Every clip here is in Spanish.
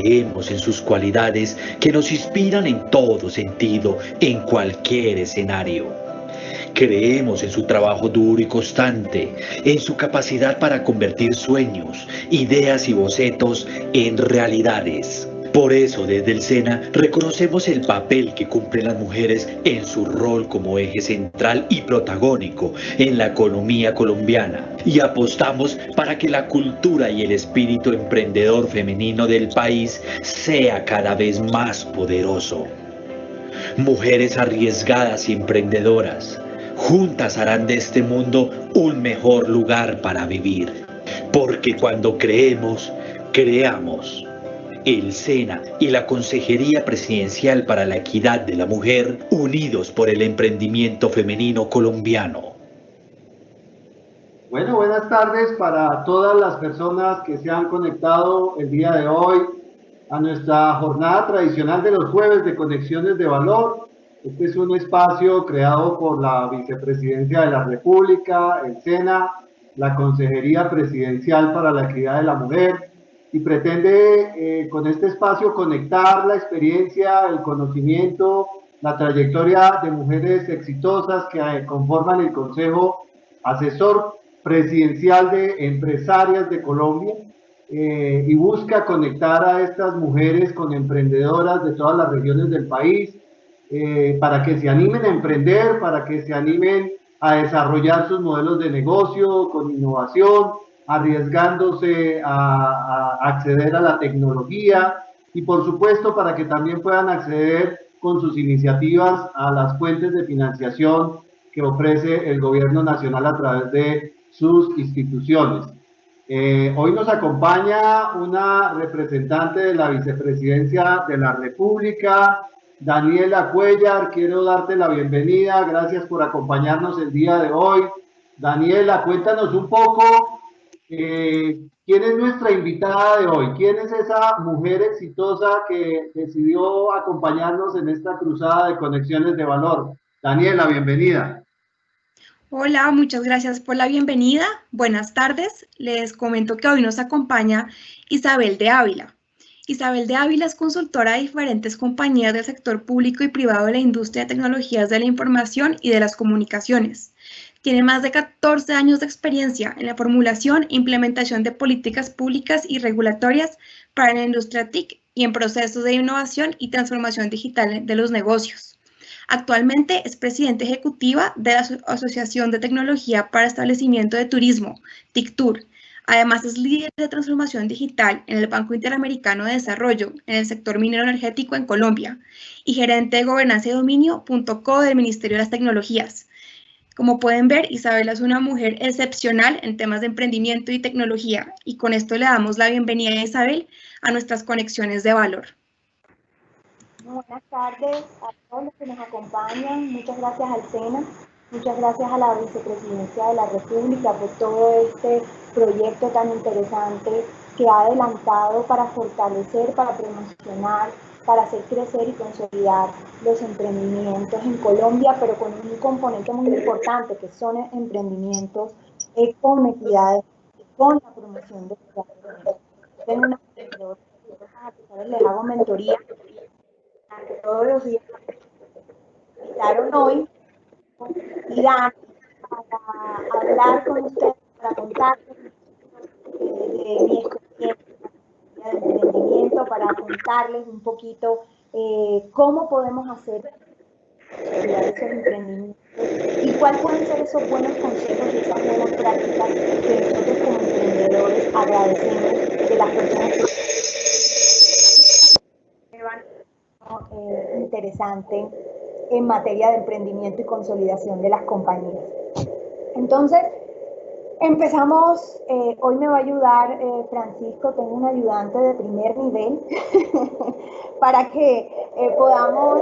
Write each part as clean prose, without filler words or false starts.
Creemos en sus cualidades que nos inspiran en todo sentido, en cualquier escenario. Creemos en su trabajo duro y constante, en su capacidad para convertir sueños, ideas y bocetos en realidades. Por eso, desde el SENA, reconocemos el papel que cumplen las mujeres en su rol como eje central y protagónico en la economía colombiana y apostamos para que la cultura y el espíritu emprendedor femenino del país sea cada vez más poderoso. Mujeres arriesgadas y emprendedoras, juntas harán de este mundo un mejor lugar para vivir. Porque cuando creemos, creamos. El SENA y la Consejería Presidencial para la Equidad de la Mujer, unidos por el emprendimiento femenino colombiano. Bueno, buenas tardes para todas las personas que se han conectado el día de hoy a nuestra jornada tradicional de los jueves de Conexiones de Valor. Este es un espacio creado por la Vicepresidencia de la República, el SENA, la Consejería Presidencial para la Equidad de la Mujer, y pretende con este espacio conectar la experiencia, el conocimiento, la trayectoria de mujeres exitosas que conforman el Consejo Asesor Presidencial de Empresarias de Colombia, y busca conectar a estas mujeres con emprendedoras de todas las regiones del país, para que se animen a emprender, para que se animen a desarrollar sus modelos de negocio con innovación, arriesgándose a acceder a la tecnología y por supuesto para que también puedan acceder con sus iniciativas a las fuentes de financiación que ofrece el gobierno nacional a través de sus instituciones. Hoy nos acompaña una representante de la Vicepresidencia de la República, Daniela Cuellar. Quiero darte la bienvenida, gracias por acompañarnos el día de hoy. Daniela, cuéntanos un poco quién es nuestra invitada de hoy, quién es esa mujer exitosa que decidió acompañarnos en esta cruzada de Conexiones de Valor. Daniela, bienvenida. Hola, muchas gracias por la bienvenida. Buenas tardes. Les comento que hoy nos acompaña Isabel de Ávila. Isabel de Ávila es consultora de diferentes compañías del sector público y privado de la industria de tecnologías de la información y de las comunicaciones. Tiene más de 14 años de experiencia en la formulación e implementación de políticas públicas y regulatorias para la industria TIC y en procesos de innovación y transformación digital de los negocios. Actualmente es presidenta ejecutiva de la Asociación de Tecnología para Establecimiento de Turismo, TICTUR. Además es líder de transformación digital en el Banco Interamericano de Desarrollo en el sector minero energético en Colombia y gerente de gobernanza y dominio.co del Ministerio de las Tecnologías. Como pueden ver, Isabela es una mujer excepcional en temas de emprendimiento y tecnología y con esto le damos la bienvenida a Isabel a nuestras conexiones de valor. Buenas tardes a todos los que nos acompañan. Muchas gracias al SENA, muchas gracias a la Vicepresidencia de la República por todo este proyecto tan interesante que ha adelantado para fortalecer, para promocionar, para hacer crecer y consolidar los emprendimientos en Colombia, pero con un componente muy importante que son emprendimientos con equidad, con la promoción de la equidad. Tengo una emprendedora que les hago mentoría que todos los días invitaron hoy y dan para hablar con ustedes, para contarles de mi experiencia de emprendimiento, para contarles un poquito cómo podemos hacer esos emprendimientos y cuáles pueden ser esos buenos consejos y esas buenas prácticas que nosotros como emprendedores agradecemos de las personas que van interesante en materia de emprendimiento y consolidación de las compañías. Entonces, empezamos, hoy me va a ayudar Francisco, tengo un ayudante de primer nivel para que podamos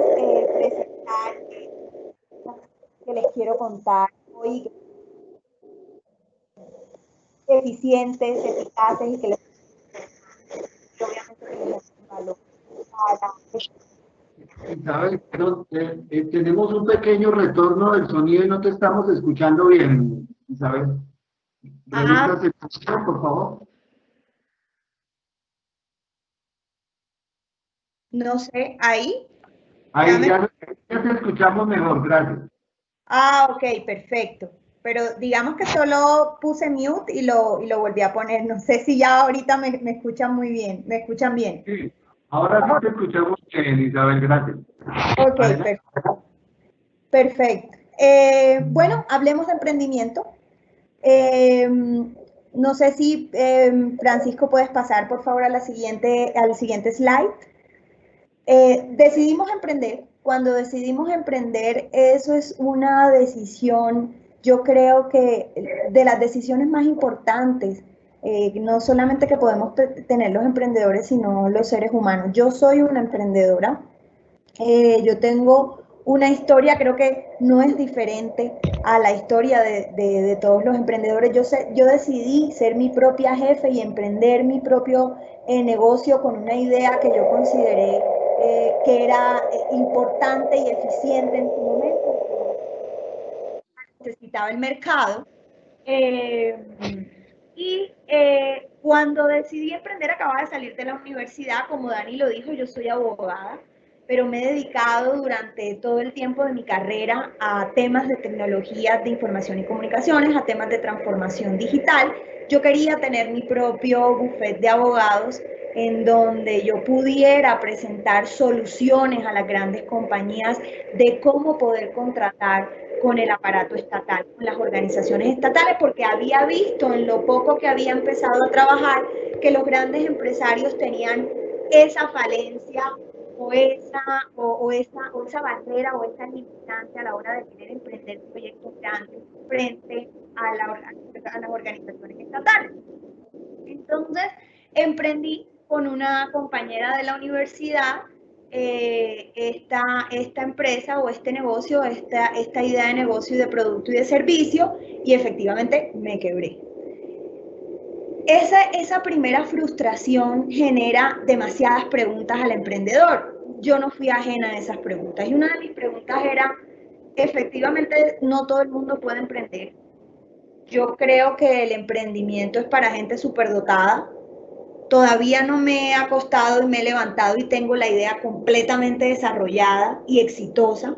presentar que les quiero contar hoy, eficientes, eficaces y que les obviamente que les den valor para Isabel, pero tenemos un pequeño retorno del sonido y no te estamos escuchando bien, Isabel. ¿Revisas el sonido, por favor? No sé, ahí. Ahí ya te escuchamos mejor, gracias. Ah, ok, perfecto. Pero digamos que solo puse mute y lo volví a poner. No sé si ya ahorita me escuchan muy bien. ¿Me escuchan bien? Sí, ahora sí te escuchamos bien, Isabel, gracias. Ok, Adelante. perfecto. Bueno, hablemos de emprendimiento. No sé si Francisco puedes pasar por favor al siguiente slide. Decidimos emprender. Cuando decidimos emprender, eso es una decisión, yo creo que de las decisiones más importantes, no solamente que podemos tener los emprendedores, sino los seres humanos. Yo soy una emprendedora. Yo tengo una historia, creo que no es diferente a la historia de todos los emprendedores. Yo decidí ser mi propia jefe y emprender mi propio negocio con una idea que yo consideré que era importante y eficiente en su momento. Necesitaba el mercado. Cuando decidí emprender, acababa de salir de la universidad, como Dani lo dijo, yo soy abogada, pero me he dedicado durante todo el tiempo de mi carrera a temas de tecnologías de información y comunicaciones, a temas de transformación digital. Yo quería tener mi propio bufete de abogados en donde yo pudiera presentar soluciones a las grandes compañías de cómo poder contratar con el aparato estatal, con las organizaciones estatales, porque había visto en lo poco que había empezado a trabajar que los grandes empresarios tenían esa falencia o esa barrera o esa limitante a la hora de querer emprender proyectos grandes frente a las organizaciones estatales. Entonces, emprendí con una compañera de la universidad esta empresa o este negocio, esta idea de negocio y de producto y de servicio, y efectivamente me quebré. Esa primera frustración genera demasiadas preguntas al emprendedor. Yo no fui ajena a esas preguntas, y una de mis preguntas era, efectivamente no todo el mundo puede emprender. Yo creo que el emprendimiento es para gente superdotada. Todavía no me he acostado y me he levantado y tengo la idea completamente desarrollada y exitosa.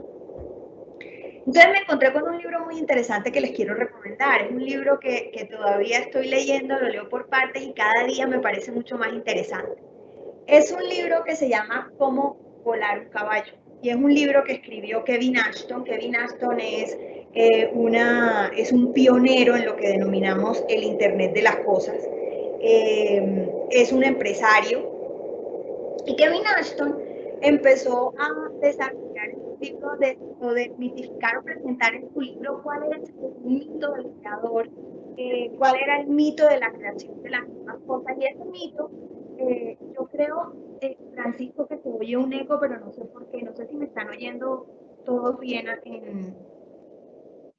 Entonces me encontré con un libro muy interesante que les quiero recomendar. Es un libro que todavía estoy leyendo, lo leo por partes y cada día me parece mucho más interesante. Es un libro que se llama Cómo volar un caballo. Y es un libro que escribió Kevin Ashton. Kevin Ashton es un pionero en lo que denominamos el Internet de las cosas. Es un empresario. Y Kevin Ashton empezó a desarrollar un libro o desmitificar o presentar en su libro cuál es el mito del creador, cuál era el mito de la creación de las mismas cosas. Y ese mito, yo creo, Francisco, que se oye un eco, pero no sé por qué, no sé si me están oyendo todos bien,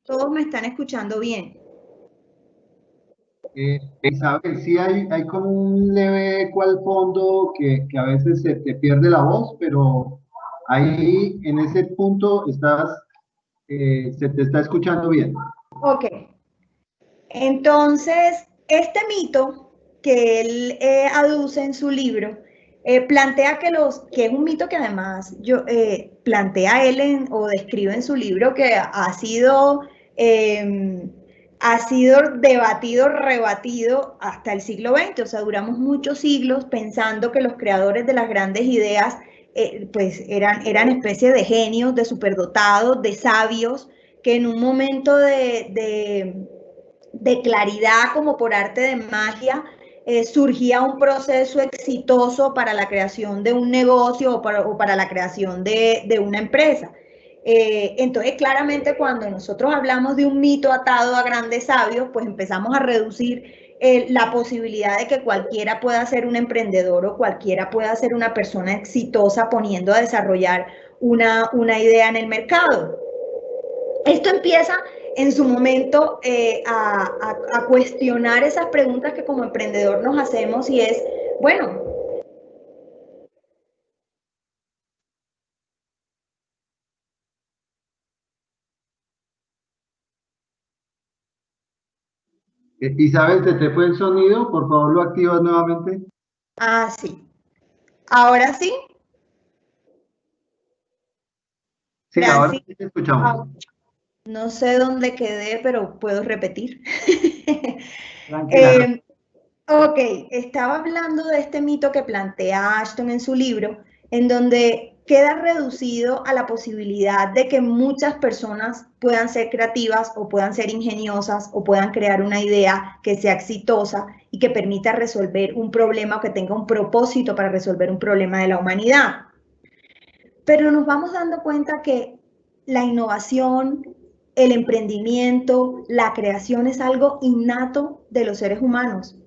todos me están escuchando bien. Isabel, sí hay como un leve eco al fondo que a veces se te pierde la voz, pero ahí en ese punto se te está escuchando bien. Ok. Entonces, este mito que él aduce en su libro, plantea que es un mito que además plantea él o describe en su libro que ha sido debatido, rebatido hasta el siglo XX. O sea, duramos muchos siglos pensando que los creadores de las grandes ideas pues eran especies de genios, de superdotados, de sabios, que en un momento de claridad, como por arte de magia, surgía un proceso exitoso para la creación de un negocio o para la creación de una empresa. Entonces, claramente, cuando nosotros hablamos de un mito atado a grandes sabios, pues empezamos a reducir la posibilidad de que cualquiera pueda ser un emprendedor o cualquiera pueda ser una persona exitosa poniendo a desarrollar una idea en el mercado. Esto empieza en su momento a cuestionar esas preguntas que como emprendedor nos hacemos, y es, bueno, Isabel, ¿se te fue el sonido? Por favor, lo activas nuevamente. sí. Ahora sí. Sí, ahora Francis, sí te escuchamos. no sé dónde quedé, pero puedo repetir. Tranquila. No. Ok, estaba hablando de este mito que plantea Ashton en su libro, en donde queda reducido a la posibilidad de que muchas personas puedan ser creativas o puedan ser ingeniosas o puedan crear una idea que sea exitosa y que permita resolver un problema o que tenga un propósito para resolver un problema de la humanidad. Pero nos vamos dando cuenta que la innovación, el emprendimiento, la creación es algo innato de los seres humanos.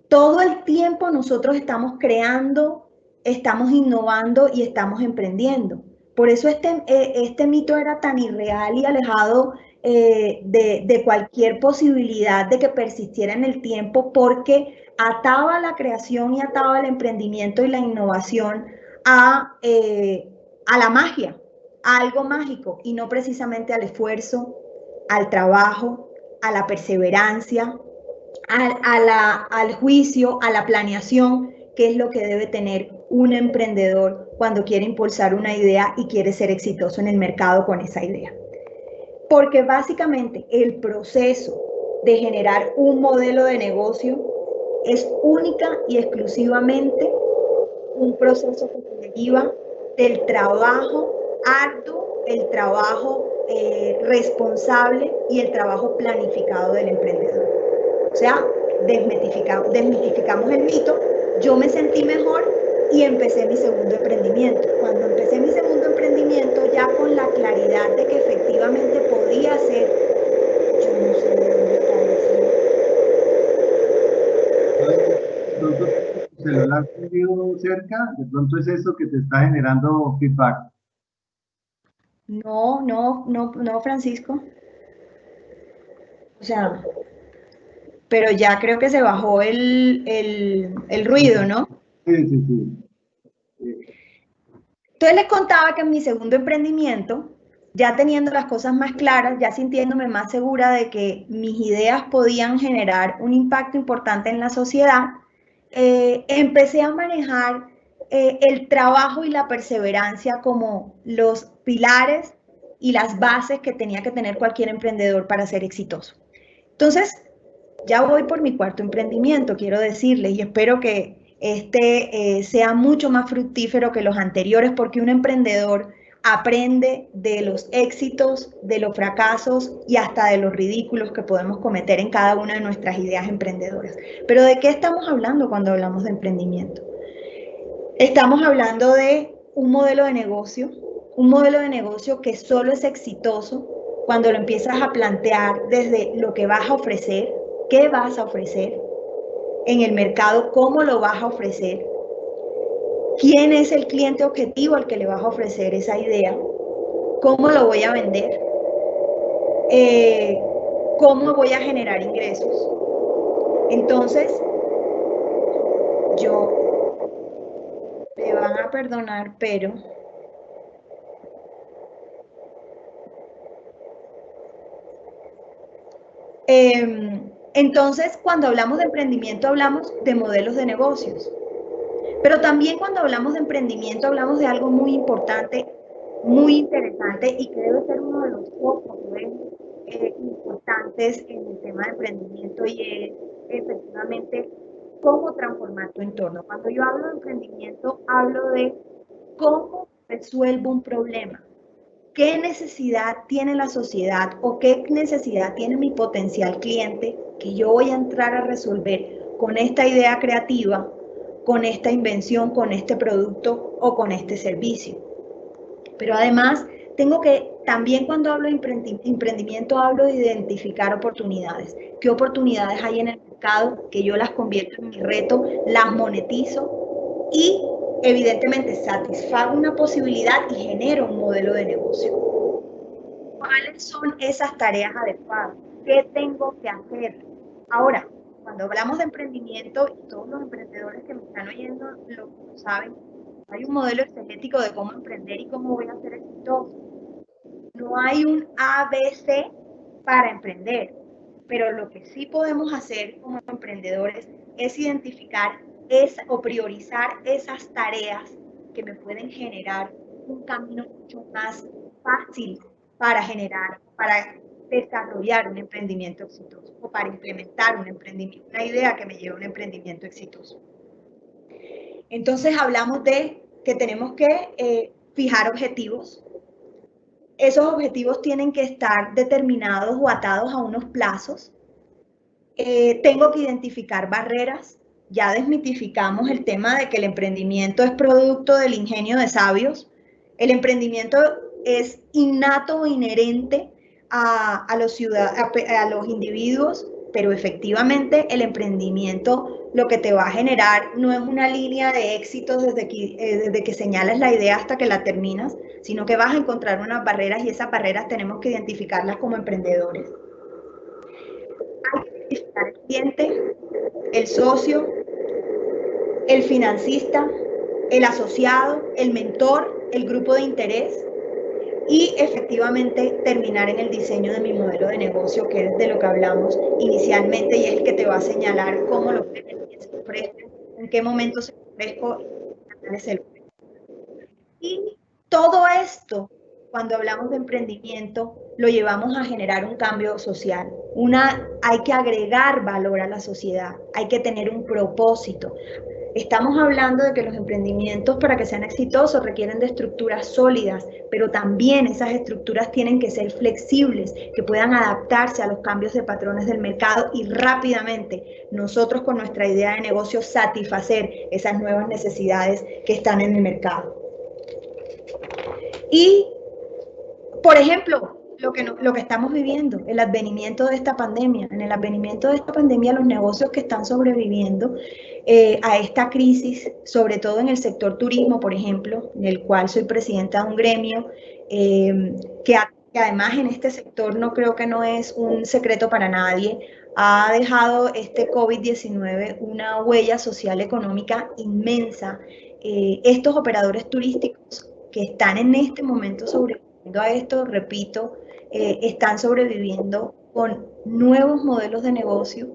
Todo el tiempo nosotros estamos creando, estamos innovando y estamos emprendiendo. Por eso este mito era tan irreal y alejado de cualquier posibilidad de que persistiera en el tiempo, porque ataba la creación y ataba el emprendimiento y la innovación a la magia, a algo mágico, y no precisamente al esfuerzo, al trabajo, a la perseverancia, al juicio, a la planeación, que es lo que debe tener un emprendedor cuando quiere impulsar una idea y quiere ser exitoso en el mercado con esa idea. Porque básicamente el proceso de generar un modelo de negocio es única y exclusivamente un proceso que se deriva del trabajo arduo, el trabajo responsable y el trabajo planificado del emprendedor. O sea, desmitificamos el mito, yo me sentí mejor y empecé mi segundo emprendimiento. Cuando empecé mi segundo emprendimiento, ya con la claridad de que efectivamente podía ser, yo no sé de dónde está De pronto tu celular medio cerca, de pronto es eso que te está generando feedback. No, Francisco. O sea, pero ya creo que se bajó el ruido, ¿no? Sí, sí, sí. Entonces les contaba que en mi segundo emprendimiento, ya teniendo las cosas más claras, ya sintiéndome más segura de que mis ideas podían generar un impacto importante en la sociedad, empecé a manejar el trabajo y la perseverancia como los pilares y las bases que tenía que tener cualquier emprendedor para ser exitoso. Entonces, ya voy por mi cuarto emprendimiento, quiero decirles, y espero que sea mucho más fructífero que los anteriores, porque un emprendedor aprende de los éxitos, de los fracasos y hasta de los ridículos que podemos cometer en cada una de nuestras ideas emprendedoras. Pero ¿de qué estamos hablando cuando hablamos de emprendimiento? Estamos hablando de un modelo de negocio que solo es exitoso cuando lo empiezas a plantear desde lo que vas a ofrecer, qué vas a ofrecer en el mercado, cómo lo vas a ofrecer, quién es el cliente objetivo al que le vas a ofrecer esa idea, cómo lo voy a vender, cómo voy a generar ingresos. Entonces, me van a perdonar, pero entonces, cuando hablamos de emprendimiento, hablamos de modelos de negocios. Pero también cuando hablamos de emprendimiento, hablamos de algo muy importante, muy interesante y que debe ser uno de los focos importantes en el tema de emprendimiento, y es efectivamente cómo transformar tu entorno. Cuando yo hablo de emprendimiento, hablo de cómo resuelvo un problema. ¿Qué necesidad tiene la sociedad o qué necesidad tiene mi potencial cliente que yo voy a entrar a resolver con esta idea creativa, con esta invención, con este producto o con este servicio? Pero además, tengo que, también cuando hablo de emprendimiento, hablo de identificar oportunidades. ¿Qué oportunidades hay en el mercado? Que yo las convierto en mi reto, las monetizo y evidentemente satisfago una posibilidad y genero un modelo de negocio. ¿Cuáles son esas tareas adecuadas? ¿Qué tengo que hacer? Ahora, cuando hablamos de emprendimiento, y todos los emprendedores que me están oyendo lo saben, hay un modelo exegético de cómo emprender y cómo voy a ser exitoso. No hay un ABC para emprender, pero lo que sí podemos hacer como emprendedores es identificar o priorizar esas tareas que me pueden generar un camino mucho más fácil para desarrollar un emprendimiento exitoso o para implementar un emprendimiento, una idea que me lleve a un emprendimiento exitoso. Entonces hablamos de que tenemos que fijar objetivos. Esos objetivos tienen que estar determinados o atados a unos plazos. Tengo que identificar barreras. Ya desmitificamos el tema de que el emprendimiento es producto del ingenio de sabios. El emprendimiento es innato o inherente a los individuos, pero efectivamente el emprendimiento lo que te va a generar no es una línea de éxitos desde que señalas la idea hasta que la terminas, sino que vas a encontrar unas barreras y esas barreras tenemos que identificarlas como emprendedores. Hay que identificar el cliente, el socio, el financista, el asociado, el mentor, el grupo de interés y efectivamente terminar en el diseño de mi modelo de negocio, que es de lo que hablamos inicialmente y es el que te va a señalar cómo lo ofrezco, en qué momento se ofrezco y todo esto, cuando hablamos de emprendimiento, lo llevamos a generar un cambio social. Hay que agregar valor a la sociedad, hay que tener un propósito. Estamos hablando de que los emprendimientos, para que sean exitosos, requieren de estructuras sólidas, pero también esas estructuras tienen que ser flexibles, que puedan adaptarse a los cambios de patrones del mercado y rápidamente nosotros con nuestra idea de negocio satisfacer esas nuevas necesidades que están en el mercado. Y, por ejemplo, lo que estamos viviendo, el advenimiento de esta pandemia. En el advenimiento de esta pandemia, los negocios que están sobreviviendo a esta crisis, sobre todo en el sector turismo, por ejemplo, en el cual soy presidenta de un gremio, que además en este sector no creo que no es un secreto para nadie, ha dejado este COVID-19 una huella social económica inmensa. Estos operadores turísticos que están en este momento sobreviviendo a esto, repito, están sobreviviendo con nuevos modelos de negocio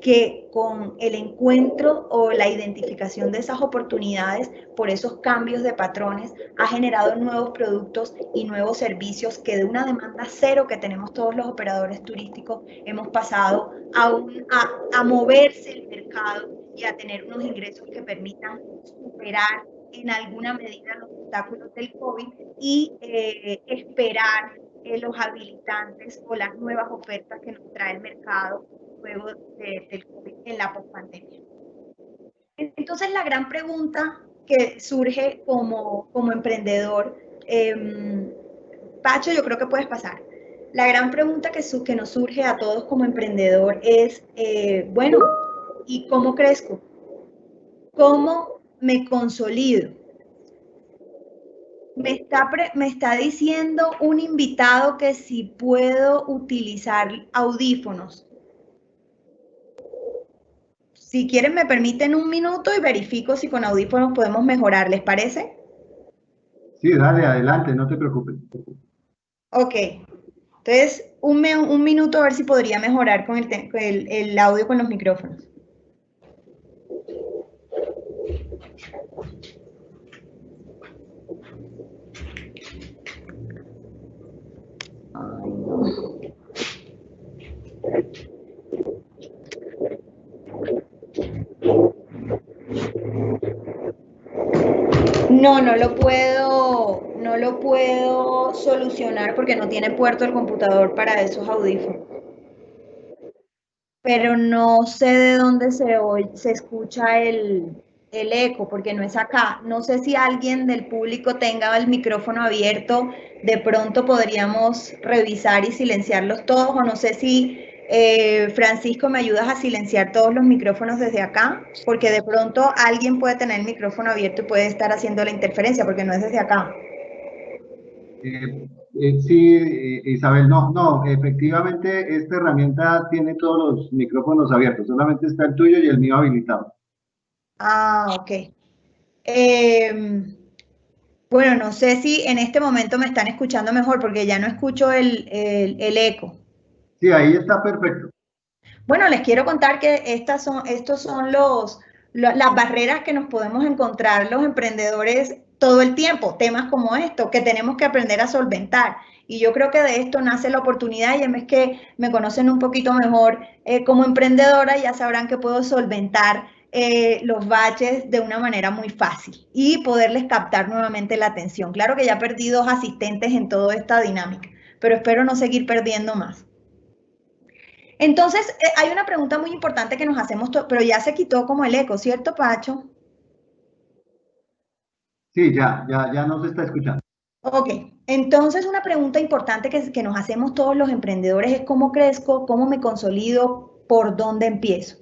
que con el encuentro o la identificación de esas oportunidades por esos cambios de patrones ha generado nuevos productos y nuevos servicios que de una demanda cero que tenemos todos los operadores turísticos hemos pasado a moverse el mercado y a tener unos ingresos que permitan superar en alguna medida los obstáculos del COVID y esperar los habilitantes o las nuevas ofertas que nos trae el mercado luego del COVID en la pospandemia. Entonces la gran pregunta que surge como emprendedor, Pacho, yo creo que puedes pasar. La gran pregunta que nos surge a todos como emprendedor es, bueno, ¿y cómo crezco? ¿Cómo me consolido? Me está diciendo un invitado que si puedo utilizar audífonos. Si quieren me permiten un minuto y verifico si con audífonos podemos mejorar, ¿les parece? Sí, dale, adelante, no te preocupes. Ok, entonces un minuto a ver si podría mejorar con el audio con los micrófonos. Ay, no. No lo puedo solucionar porque no tiene puerto el computador para esos audífonos. Pero no sé de dónde se escucha el eco, porque no es acá. No sé si alguien del público tenga el micrófono abierto, de pronto podríamos revisar y silenciarlos todos, o no sé si Francisco, ¿me ayudas a silenciar todos los micrófonos desde acá? Porque de pronto alguien puede tener el micrófono abierto y puede estar haciendo la interferencia, porque no es desde acá. Sí, Isabel, no, efectivamente esta herramienta tiene todos los micrófonos abiertos, solamente está el tuyo y el mío habilitado. Ah, ok. Bueno, no sé si en este momento me están escuchando mejor porque ya no escucho el eco. Sí, ahí está perfecto. Bueno, les quiero contar que estos son las barreras que nos podemos encontrar los emprendedores todo el tiempo, temas como esto, que tenemos que aprender a solventar. Y yo creo que de esto nace la oportunidad, y es que me conocen un poquito mejor como emprendedora, ya sabrán que puedo solventar los baches de una manera muy fácil y poderles captar nuevamente la atención. Claro que ya perdí 2 asistentes en toda esta dinámica, pero espero no seguir perdiendo más. Entonces, hay una pregunta muy importante que nos hacemos, pero ya se quitó como el eco, ¿cierto, Pacho? Sí, ya no se está escuchando. Ok, entonces una pregunta importante que nos hacemos todos los emprendedores es cómo crezco, cómo me consolido, por dónde empiezo.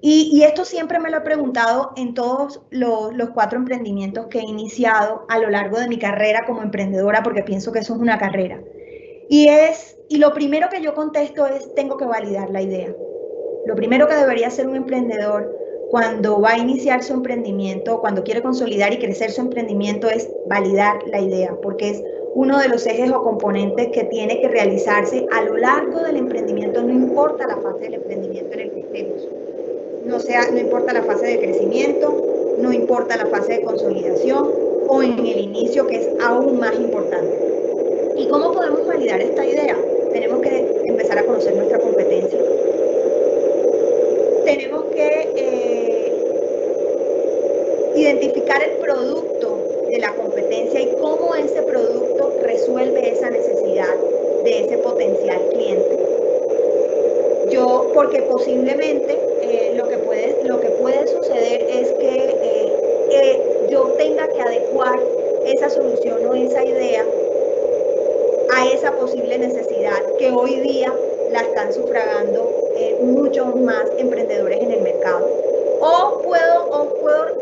Y esto siempre me lo he preguntado en todos los 4 emprendimientos que he iniciado a lo largo de mi carrera como emprendedora, porque pienso que eso es una carrera. Y lo primero que yo contesto es, tengo que validar la idea. Lo primero que debería hacer un emprendedor cuando va a iniciar su emprendimiento, cuando quiere consolidar y crecer su emprendimiento, es validar la idea, porque es uno de los ejes o componentes que tiene que realizarse a lo largo del emprendimiento, no importa la fase del emprendimiento en el que estemos. No importa la fase de crecimiento, no importa la fase de consolidación o en el inicio, que es aún más importante. ¿Y cómo podemos validar esta idea? Tenemos que empezar a conocer nuestra competencia. Tenemos que identificar el producto de la competencia y cómo ese producto resuelve esa necesidad de ese potencial cliente. Porque posiblemente lo que puede suceder es que yo tenga que adecuar esa solución o esa idea a esa posible necesidad que hoy día la están sufragando muchos más emprendedores en el mercado. O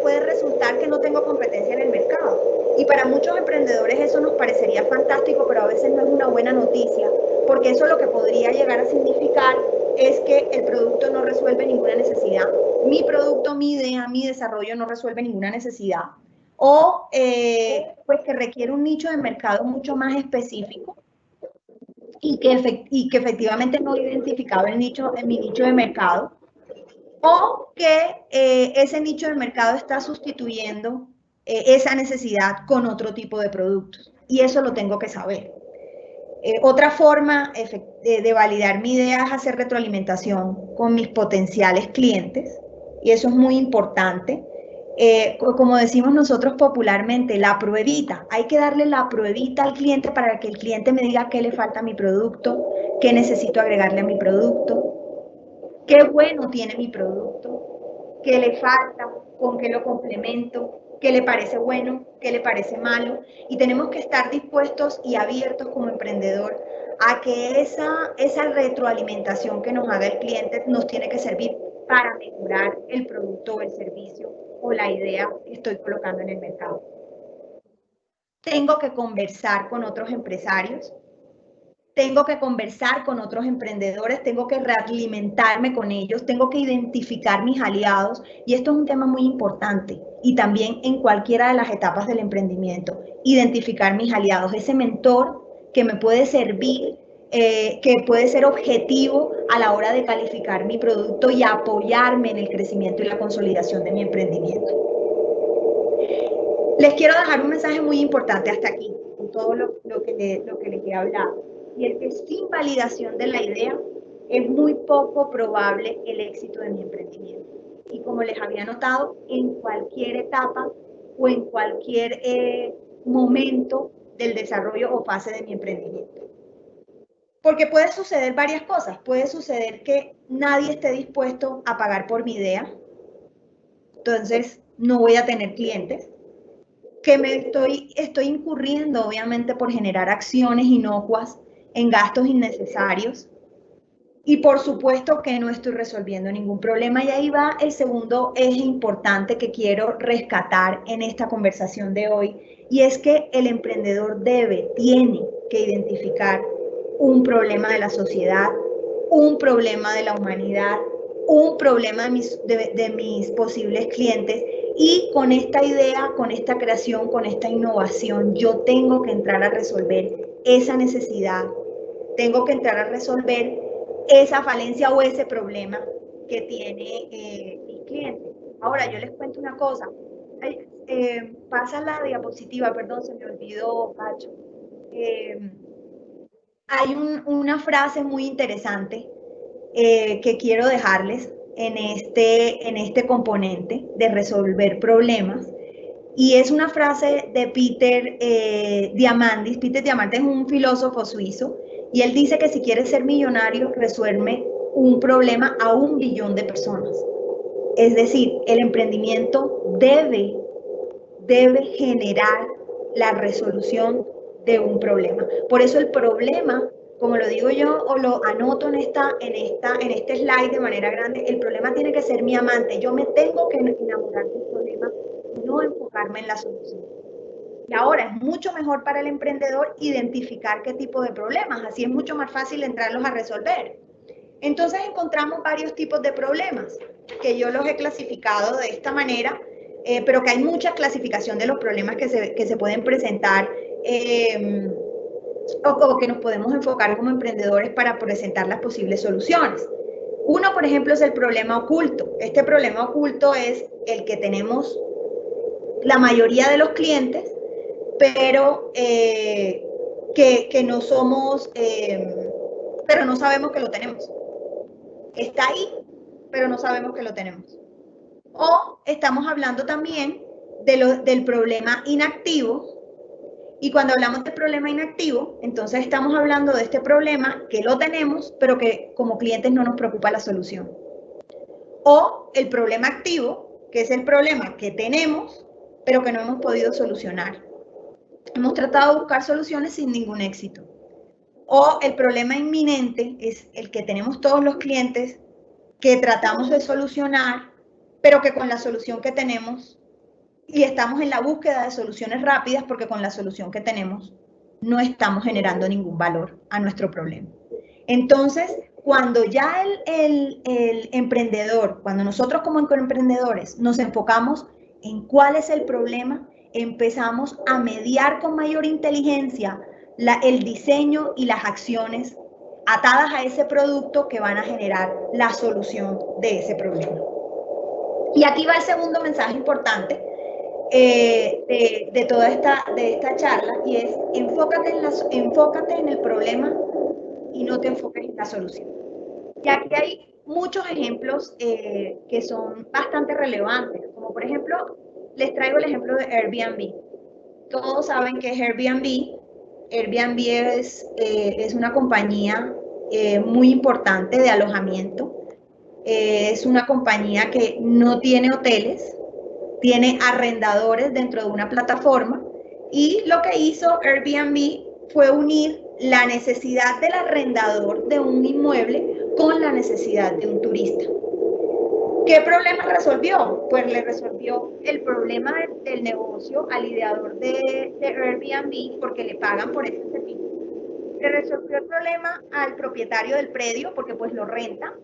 puede resultar que no tengo competencia en el mercado. Y para muchos emprendedores eso nos parecería fantástico, pero a veces no es una buena noticia, porque eso lo que podría llegar a significar es que el producto no resuelve ninguna necesidad. Mi producto, mi idea, mi desarrollo no resuelve ninguna necesidad. O pues que requiere un nicho de mercado mucho más específico y que efectivamente no he identificado en mi nicho de mercado, o que ese nicho de mercado está sustituyendo esa necesidad con otro tipo de productos. Y eso lo tengo que saber. Otra forma de validar mi idea es hacer retroalimentación con mis potenciales clientes, y eso es muy importante. Como decimos nosotros popularmente, la pruebita. Hay que darle la pruebita al cliente para que el cliente me diga qué le falta a mi producto, qué necesito agregarle a mi producto, qué bueno tiene mi producto, qué le falta, con qué lo complemento, qué le parece bueno, qué le parece malo. Y tenemos que estar dispuestos y abiertos como emprendedor a que esa retroalimentación que nos haga el cliente nos tiene que servir para mejorar el producto o el servicio o la idea que estoy colocando en el mercado. Tengo que conversar con otros empresarios, tengo que conversar con otros emprendedores, tengo que realimentarme con ellos, tengo que identificar mis aliados, y esto es un tema muy importante, y también en cualquiera de las etapas del emprendimiento, identificar mis aliados, ese mentor que me puede servir, que puede ser objetivo a la hora de calificar mi producto y apoyarme en el crecimiento y la consolidación de mi emprendimiento. Les quiero dejar un mensaje muy importante hasta aquí, con todo lo que les he hablado, y es que sin validación de la idea es muy poco probable el éxito de mi emprendimiento. Y como les había notado, en cualquier etapa o en cualquier momento del desarrollo o fase de mi emprendimiento. Porque puede suceder varias cosas. Puede suceder que nadie esté dispuesto a pagar por mi idea, entonces no voy a tener clientes. Que estoy incurriendo, obviamente, por generar acciones inocuas en gastos innecesarios. Y por supuesto que no estoy resolviendo ningún problema. Y ahí va el segundo eje importante que quiero rescatar en esta conversación de hoy. Y es que el emprendedor tiene que identificar un problema de la sociedad, un problema de la humanidad, un problema de mis posibles clientes. Y con esta idea, con esta creación, con esta innovación, yo tengo que entrar a resolver esa necesidad. Tengo que entrar a resolver esa falencia o ese problema que tiene mis clientes. Ahora, yo les cuento una cosa. Pasa la diapositiva, perdón, se me olvidó, Pacho. Hay una frase muy interesante que quiero dejarles en este componente de resolver problemas. Y es una frase de Peter Diamandis. Peter Diamandis es un filósofo suizo y él dice que si quieres ser millonario, resuelve un problema a 1 billón de personas. Es decir, el emprendimiento debe generar la resolución de un problema. Por eso el problema, como lo digo yo o lo anoto en este slide de manera grande, el problema tiene que ser mi amante. Yo me tengo que enamorar del problema, no enfocarme en la solución. Y ahora es mucho mejor para el emprendedor identificar qué tipo de problemas, así es mucho más fácil entrarlos a resolver. Entonces encontramos varios tipos de problemas que yo los he clasificado de esta manera, pero que hay mucha clasificación de los problemas que se pueden presentar o que nos podemos enfocar como emprendedores para presentar las posibles soluciones. Uno, por ejemplo, es el problema oculto. Este problema oculto es el que tenemos la mayoría de los clientes, pero que no somos, pero no sabemos que lo tenemos. Está ahí, pero no sabemos que lo tenemos. O estamos hablando también del problema inactivo. Y cuando hablamos del problema inactivo, entonces estamos hablando de este problema que lo tenemos, pero que como clientes no nos preocupa la solución. O el problema activo, que es el problema que tenemos, pero que no hemos podido solucionar. Hemos tratado de buscar soluciones sin ningún éxito. O el problema inminente es el que tenemos todos los clientes que tratamos de solucionar, pero que con la solución que tenemos, y estamos en la búsqueda de soluciones rápidas porque con la solución que tenemos no estamos generando ningún valor a nuestro problema. Entonces, cuando ya el emprendedor, cuando nosotros como emprendedores nos enfocamos en cuál es el problema, empezamos a mediar con mayor inteligencia el diseño y las acciones atadas a ese producto que van a generar la solución de ese problema. Y aquí va el segundo mensaje importante de toda esta charla, y es enfócate en el problema y no te enfoques en la solución. Y aquí hay muchos ejemplos que son bastante relevantes, como por ejemplo, les traigo el ejemplo de Airbnb. Todos saben que Airbnb es una compañía muy importante de alojamiento. Es una compañía que no tiene hoteles, tiene arrendadores dentro de una plataforma, y lo que hizo Airbnb fue unir la necesidad del arrendador de un inmueble con la necesidad de un turista. ¿Qué problema resolvió? Pues le resolvió el problema del negocio al ideador de Airbnb, porque le pagan por ese servicio. Le resolvió el problema al propietario del predio, porque pues lo renta.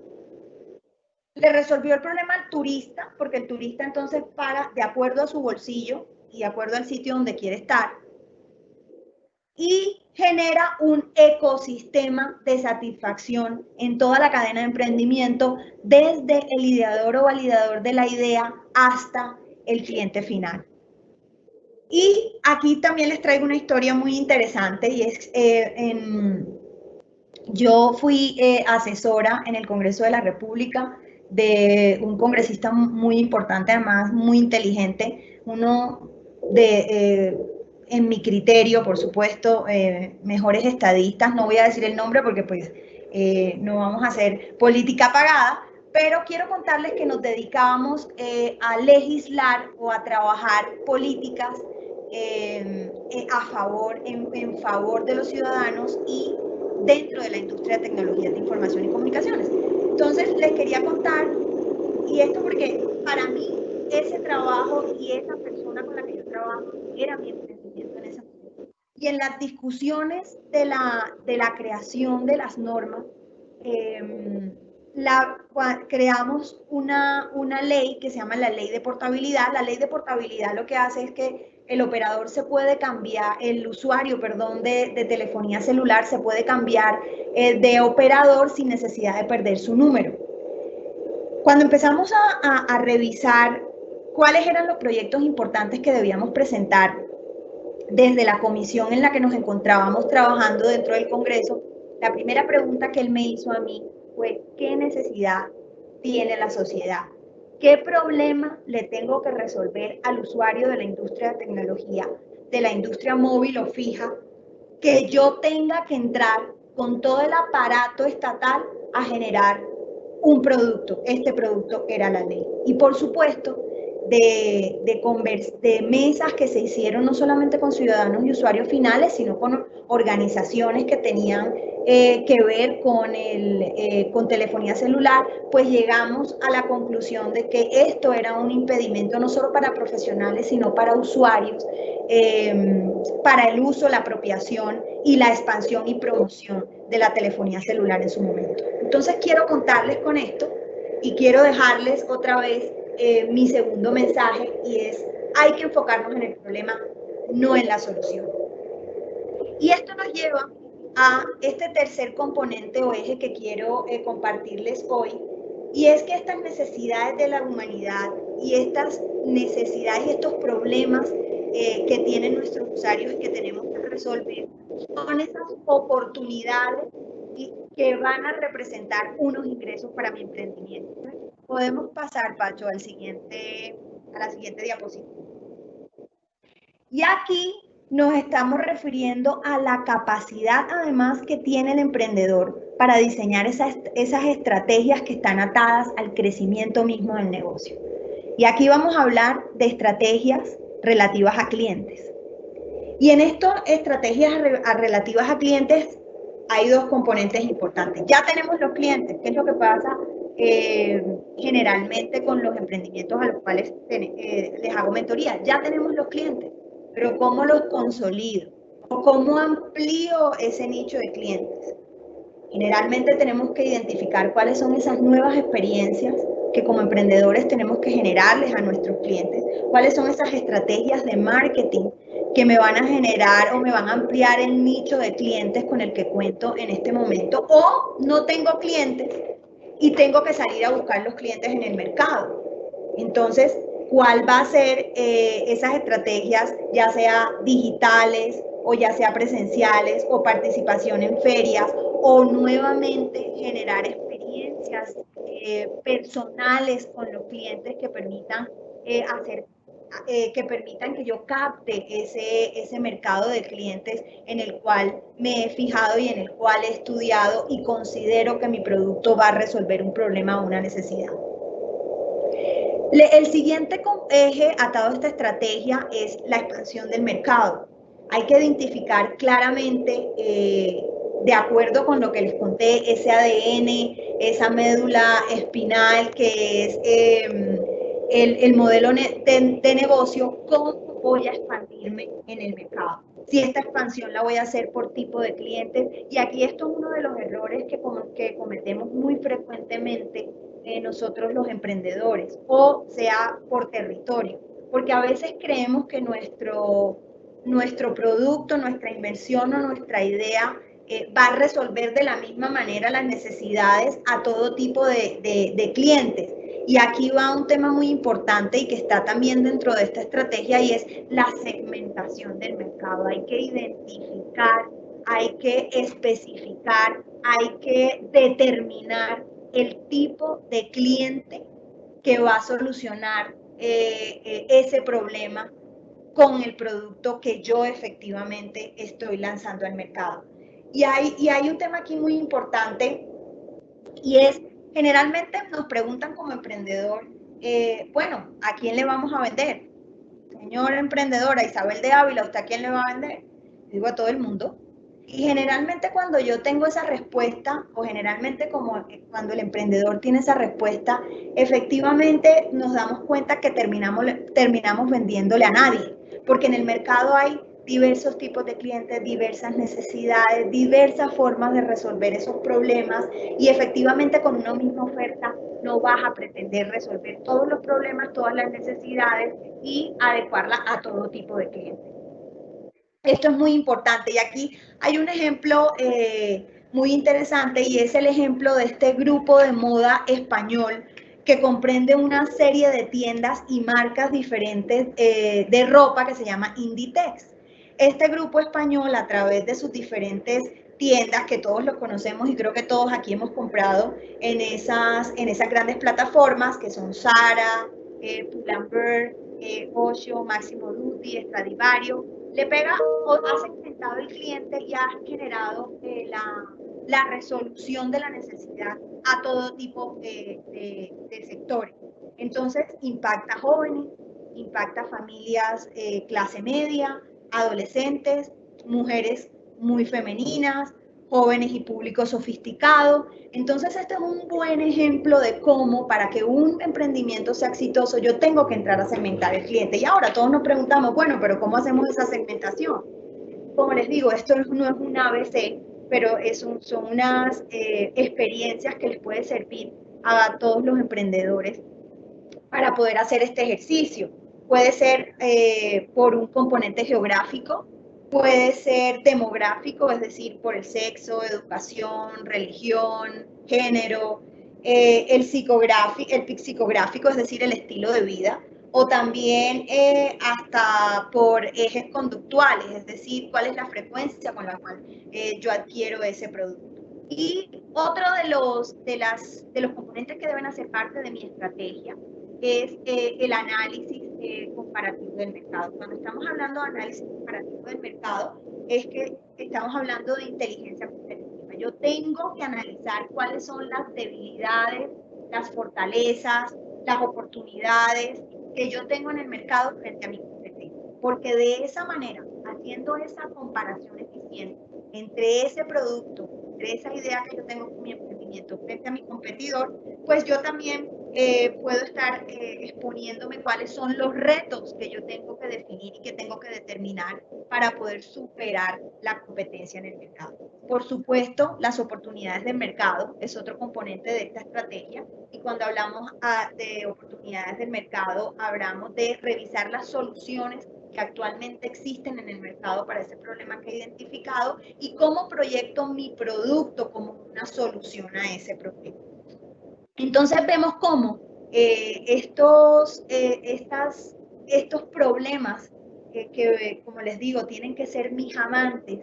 Le resolvió el problema al turista, porque el turista entonces paga de acuerdo a su bolsillo y de acuerdo al sitio donde quiere estar. Y genera un ecosistema de satisfacción en toda la cadena de emprendimiento, desde el ideador o validador de la idea hasta el cliente final. Y aquí también les traigo una historia muy interesante, y es yo fui asesora en el Congreso de la República de un congresista muy importante, además muy inteligente, uno de, en mi criterio, por supuesto, mejores estadistas. No voy a decir el nombre porque pues no vamos a hacer política pagada, pero quiero contarles que nos dedicábamos a legislar o a trabajar políticas en favor de los ciudadanos y dentro de la industria de tecnologías de información y comunicaciones. Entonces les quería contar, y esto porque para mí ese trabajo y esa persona con la que yo trabajo era mi emprendimiento en ese momento. Y en las discusiones de la creación de las normas, creamos una ley que se llama la ley de portabilidad. La ley de portabilidad lo que hace es que el operador se puede cambiar, el usuario, perdón, de telefonía celular se puede cambiar de operador sin necesidad de perder su número. Cuando empezamos a revisar ¿Cuáles eran los proyectos importantes que debíamos presentar desde la comisión en la que nos encontrábamos trabajando dentro del Congreso? La primera pregunta que él me hizo a mí fue, ¿qué necesidad tiene la sociedad? ¿Qué problema le tengo que resolver al usuario de la industria de tecnología, de la industria móvil o fija, que yo tenga que entrar con todo el aparato estatal a generar un producto? Este producto era la ley. Y por supuesto, de mesas que se hicieron no solamente con ciudadanos y usuarios finales, sino con organizaciones que tenían que ver con telefonía celular, pues llegamos a la conclusión de que esto era un impedimento no solo para profesionales, sino para usuarios, para el uso, la apropiación y la expansión y promoción de la telefonía celular en su momento. Entonces quiero contarles con esto y quiero dejarles otra vez mi segundo mensaje, y es: hay que enfocarnos en el problema, no en la solución. Y esto nos lleva a este tercer componente o eje que quiero compartirles hoy, y es que estas necesidades de la humanidad y estas necesidades y estos problemas que tienen nuestros usuarios y que tenemos que resolver son esas oportunidades que van a representar unos ingresos para mi emprendimiento. Podemos pasar, Pacho, a la siguiente diapositiva. Y aquí nos estamos refiriendo a la capacidad, además, que tiene el emprendedor para diseñar esas estrategias que están atadas al crecimiento mismo del negocio. Y aquí vamos a hablar de estrategias relativas a clientes. Y en estas estrategias relativas a clientes hay dos componentes importantes. Ya tenemos los clientes. ¿Qué es lo que pasa generalmente con los emprendimientos a los cuales les hago mentoría? Ya tenemos los clientes, pero ¿cómo los consolido? ¿O cómo amplío ese nicho de clientes? Generalmente tenemos que identificar cuáles son esas nuevas experiencias que como emprendedores tenemos que generarles a nuestros clientes, cuáles son esas estrategias de marketing que me van a generar o me van a ampliar el nicho de clientes con el que cuento en este momento, o no tengo clientes y tengo que salir a buscar los clientes en el mercado. Entonces, ¿cuál va a ser esas estrategias, ya sea digitales o ya sea presenciales o participación en ferias o nuevamente generar experiencias personales con los clientes que permitan que yo capte ese mercado de clientes en el cual me he fijado y en el cual he estudiado y considero que mi producto va a resolver un problema o una necesidad? El siguiente eje atado a esta estrategia es la expansión del mercado. Hay que identificar claramente, de acuerdo con lo que les conté, ese ADN, esa médula espinal que es el modelo de negocio, cómo voy a expandirme en el mercado. Si esta expansión la voy a hacer por tipo de clientes, y aquí esto es uno de los errores que cometemos muy frecuentemente nosotros los emprendedores, o sea, por territorio, porque a veces creemos que nuestro producto, nuestra inversión o nuestra idea va a resolver de la misma manera las necesidades a todo tipo de clientes. Y aquí va un tema muy importante y que está también dentro de esta estrategia, y es la segmentación del mercado. Hay que identificar, hay que especificar, hay que determinar el tipo de cliente que va a solucionar ese problema con el producto que yo efectivamente estoy lanzando al mercado. Y hay un tema aquí muy importante, y es: generalmente nos preguntan como emprendedor, bueno, ¿a quién le vamos a vender? Señora emprendedora Isabel de Ávila, ¿usted a quién le va a vender? Digo, a todo el mundo. Y generalmente cuando yo tengo esa respuesta, o generalmente cuando el emprendedor tiene esa respuesta, efectivamente nos damos cuenta que terminamos vendiéndole a nadie, porque en el mercado hay diversos tipos de clientes, diversas necesidades, diversas formas de resolver esos problemas, y efectivamente con una misma oferta no vas a pretender resolver todos los problemas, todas las necesidades y adecuarla a todo tipo de clientes. Esto es muy importante, y aquí hay un ejemplo muy interesante, y es el ejemplo de este grupo de moda español que comprende una serie de tiendas y marcas diferentes de ropa que se llama Inditex. Este grupo español, a través de sus diferentes tiendas, que todos los conocemos y creo que todos aquí hemos comprado en esas grandes plataformas, que son Zara, Pull&Bear, Oshio, Máximo Dutti, Stradivarius, le pega o ha segmentado el cliente y ha generado la resolución de la necesidad a todo tipo de sectores. Entonces, impacta a jóvenes, impacta a familias clase media, adolescentes, mujeres muy femeninas, jóvenes y público sofisticado. Entonces, este es un buen ejemplo de cómo, para que un emprendimiento sea exitoso, yo tengo que entrar a segmentar el cliente. Y ahora todos nos preguntamos, bueno, pero ¿cómo hacemos esa segmentación? Como les digo, esto no es un ABC, pero son unas experiencias que les puede servir a todos los emprendedores para poder hacer este ejercicio. Puede ser por un componente geográfico, puede ser demográfico, es decir, por el sexo, educación, religión, género, el psicográfico, es decir, el estilo de vida, o también hasta por ejes conductuales, es decir, cuál es la frecuencia con la cual yo adquiero ese producto. Y otro de los componentes que deben hacer parte de mi estrategia es el análisis comparativo del mercado. Cuando estamos hablando de análisis comparativo del mercado, es que estamos hablando de inteligencia competitiva. Yo tengo que analizar cuáles son las debilidades, las fortalezas, las oportunidades que yo tengo en el mercado frente a mi competencia. Porque de esa manera, haciendo esa comparación eficiente entre ese producto, entre esa idea que yo tengo con mi emprendimiento frente a mi competidor, pues yo también puedo estar exponiéndome cuáles son los retos que yo tengo que definir y que tengo que determinar para poder superar la competencia en el mercado. Por supuesto, las oportunidades del mercado es otro componente de esta estrategia, y cuando hablamos de oportunidades del mercado, hablamos de revisar las soluciones que actualmente existen en el mercado para ese problema que he identificado y cómo proyecto mi producto como una solución a ese problema. Entonces vemos cómo estos problemas que, como les digo, tienen que ser mijamantes,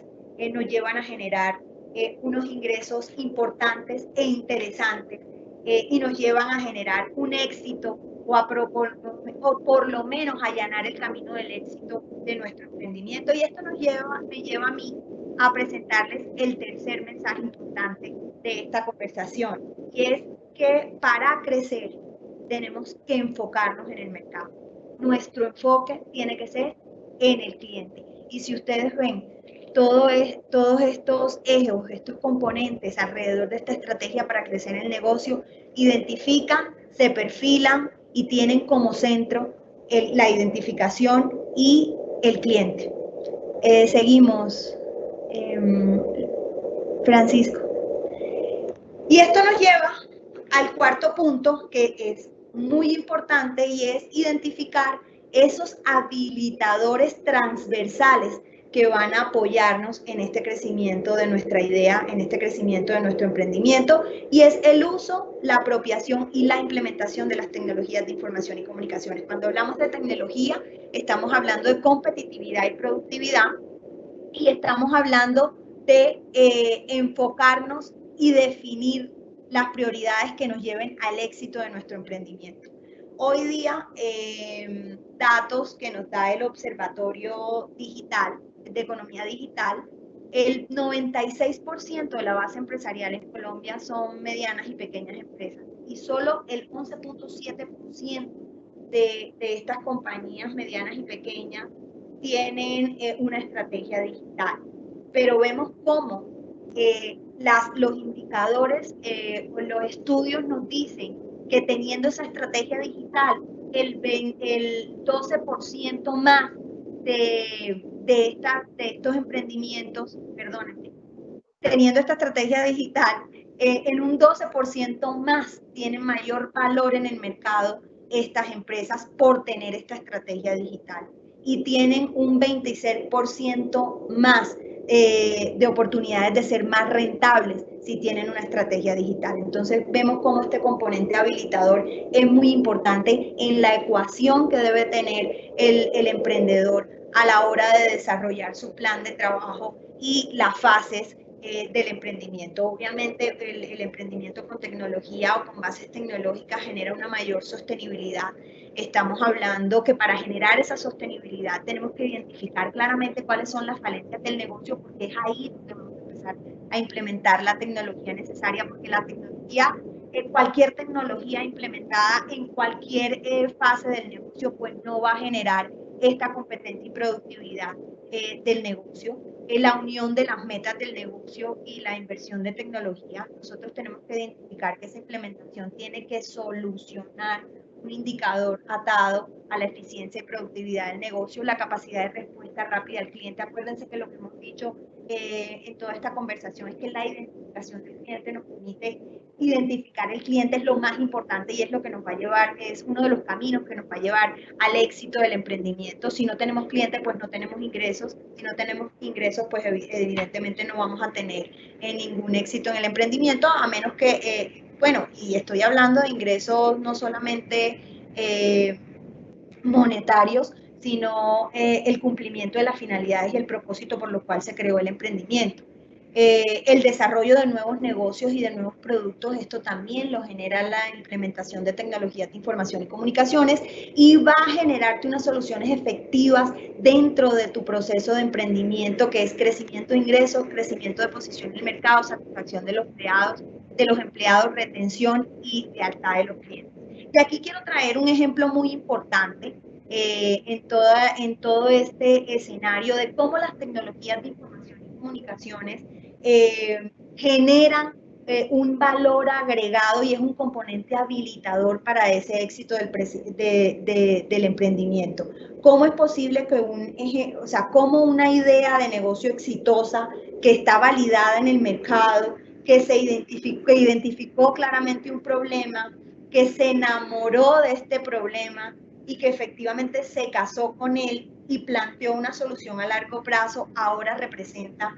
nos llevan a generar unos ingresos importantes e interesantes y nos llevan a generar un éxito o por lo menos allanar el camino del éxito de nuestro emprendimiento. Y esto me lleva a mí a presentarles el tercer mensaje importante de esta conversación, y es que para crecer tenemos que enfocarnos en el mercado. Nuestro enfoque tiene que ser en el cliente. Y si ustedes ven todos estos ejes, estos componentes alrededor de esta estrategia para crecer el negocio, identifican, se perfilan y tienen como centro la identificación y el cliente. Seguimos, Francisco. Y esto nos lleva al cuarto punto, que es muy importante, y es identificar esos habilitadores transversales que van a apoyarnos en este crecimiento de nuestra idea, en este crecimiento de nuestro emprendimiento, y es el uso, la apropiación y la implementación de las tecnologías de información y comunicaciones. Cuando hablamos de tecnología, estamos hablando de competitividad y productividad, y estamos hablando de enfocarnos y definir las prioridades que nos lleven al éxito de nuestro emprendimiento. Hoy día, datos que nos da el Observatorio Digital, de Economía Digital, el 96% de la base empresarial en Colombia son medianas y pequeñas empresas, y solo el 11.7% de estas compañías medianas y pequeñas tienen una estrategia digital. Pero vemos cómo los indicadores, los estudios nos dicen que teniendo esa estrategia digital, el 12% más de estos emprendimientos, perdónenme, teniendo esta estrategia digital, en un 12% más tienen mayor valor en el mercado estas empresas por tener esta estrategia digital, y tienen un 26% más de oportunidades de ser más rentables si tienen una estrategia digital. Entonces vemos cómo este componente habilitador es muy importante en la ecuación que debe tener el emprendedor a la hora de desarrollar su plan de trabajo y las fases del emprendimiento. Obviamente el emprendimiento con tecnología o con bases tecnológicas genera una mayor sostenibilidad. Estamos hablando que para generar esa sostenibilidad tenemos que identificar claramente cuáles son las falencias del negocio, porque es ahí donde vamos a empezar a implementar la tecnología necesaria, porque la tecnología, cualquier tecnología implementada en cualquier fase del negocio, pues no va a generar esta competencia y productividad del negocio. La unión de las metas del negocio y la inversión de tecnología. Nosotros tenemos que identificar que esa implementación tiene que solucionar un indicador atado a la eficiencia y productividad del negocio, la capacidad de respuesta rápida al cliente. Acuérdense que lo que hemos dicho en toda esta conversación es que la identificación del cliente nos permite identificar el cliente, es lo más importante y es lo que nos va a llevar, es uno de los caminos que nos va a llevar al éxito del emprendimiento. Si no tenemos clientes, pues no tenemos ingresos. Si no tenemos ingresos, pues evidentemente no vamos a tener ningún éxito en el emprendimiento, a menos que, bueno, y estoy hablando de ingresos no solamente monetarios, sino el cumplimiento de las finalidades y el propósito por lo cual se creó el emprendimiento. El desarrollo de nuevos negocios y de nuevos productos, esto también lo genera la implementación de tecnologías de información y comunicaciones y va a generarte unas soluciones efectivas dentro de tu proceso de emprendimiento, que es crecimiento de ingresos, crecimiento de posición en el mercado, satisfacción de los empleados, retención y lealtad de los clientes. Y aquí quiero traer un ejemplo muy importante en todo este escenario de cómo las tecnologías de información y comunicaciones generan un valor agregado y es un componente habilitador para ese éxito del emprendimiento. ¿Cómo es posible que cómo una idea de negocio exitosa que está validada en el mercado, que identificó claramente un problema, que se enamoró de este problema y que efectivamente se casó con él y planteó una solución a largo plazo, ahora representa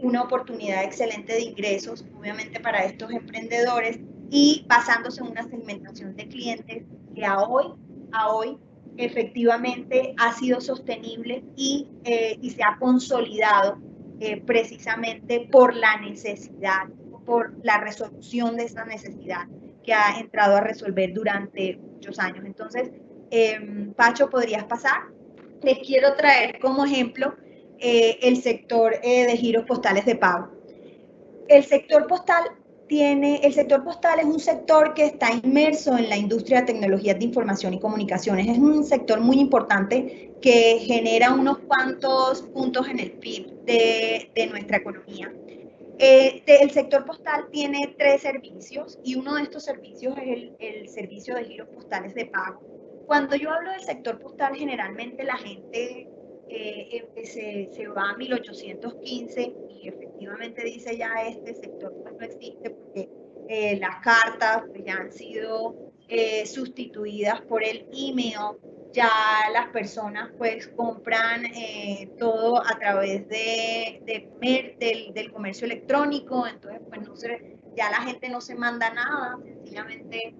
una oportunidad excelente de ingresos, obviamente para estos emprendedores, y basándose en una segmentación de clientes que a hoy efectivamente ha sido sostenible y se ha consolidado precisamente por la necesidad, por la resolución de esa necesidad que ha entrado a resolver durante muchos años. Entonces, Pacho, ¿podrías pasar? Les quiero traer como ejemplo el sector de giros postales de pago. El sector postal es un sector que está inmerso en la industria de tecnologías de información y comunicaciones. Es un sector muy importante que genera unos cuantos puntos en el PIB de nuestra economía. El sector postal tiene 3 servicios y uno de estos servicios es el servicio de giros postales de pago. Cuando yo hablo del sector postal, generalmente la gente se va a 1815 y efectivamente dice ya este sector pues no existe porque las cartas pues, ya han sido sustituidas por el email. Ya las personas pues compran todo a través del comercio electrónico, entonces pues ya la gente no se manda nada, sencillamente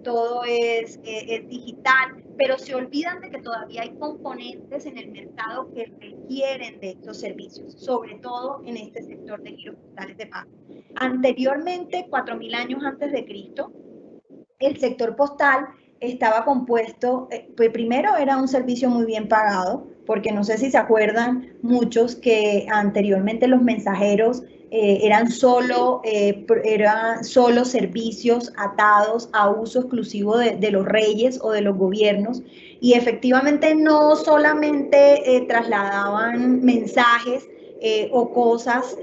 todo es digital, pero se olvidan de que todavía hay componentes en el mercado que requieren de estos servicios, sobre todo en este sector de giros postales de pago. Anteriormente, 4000 años antes de Cristo, el sector postal estaba compuesto, pues primero era un servicio muy bien pagado, porque no sé si se acuerdan muchos que anteriormente los mensajeros eran solo servicios atados a uso exclusivo de los reyes o de los gobiernos y efectivamente no solamente trasladaban mensajes o cosas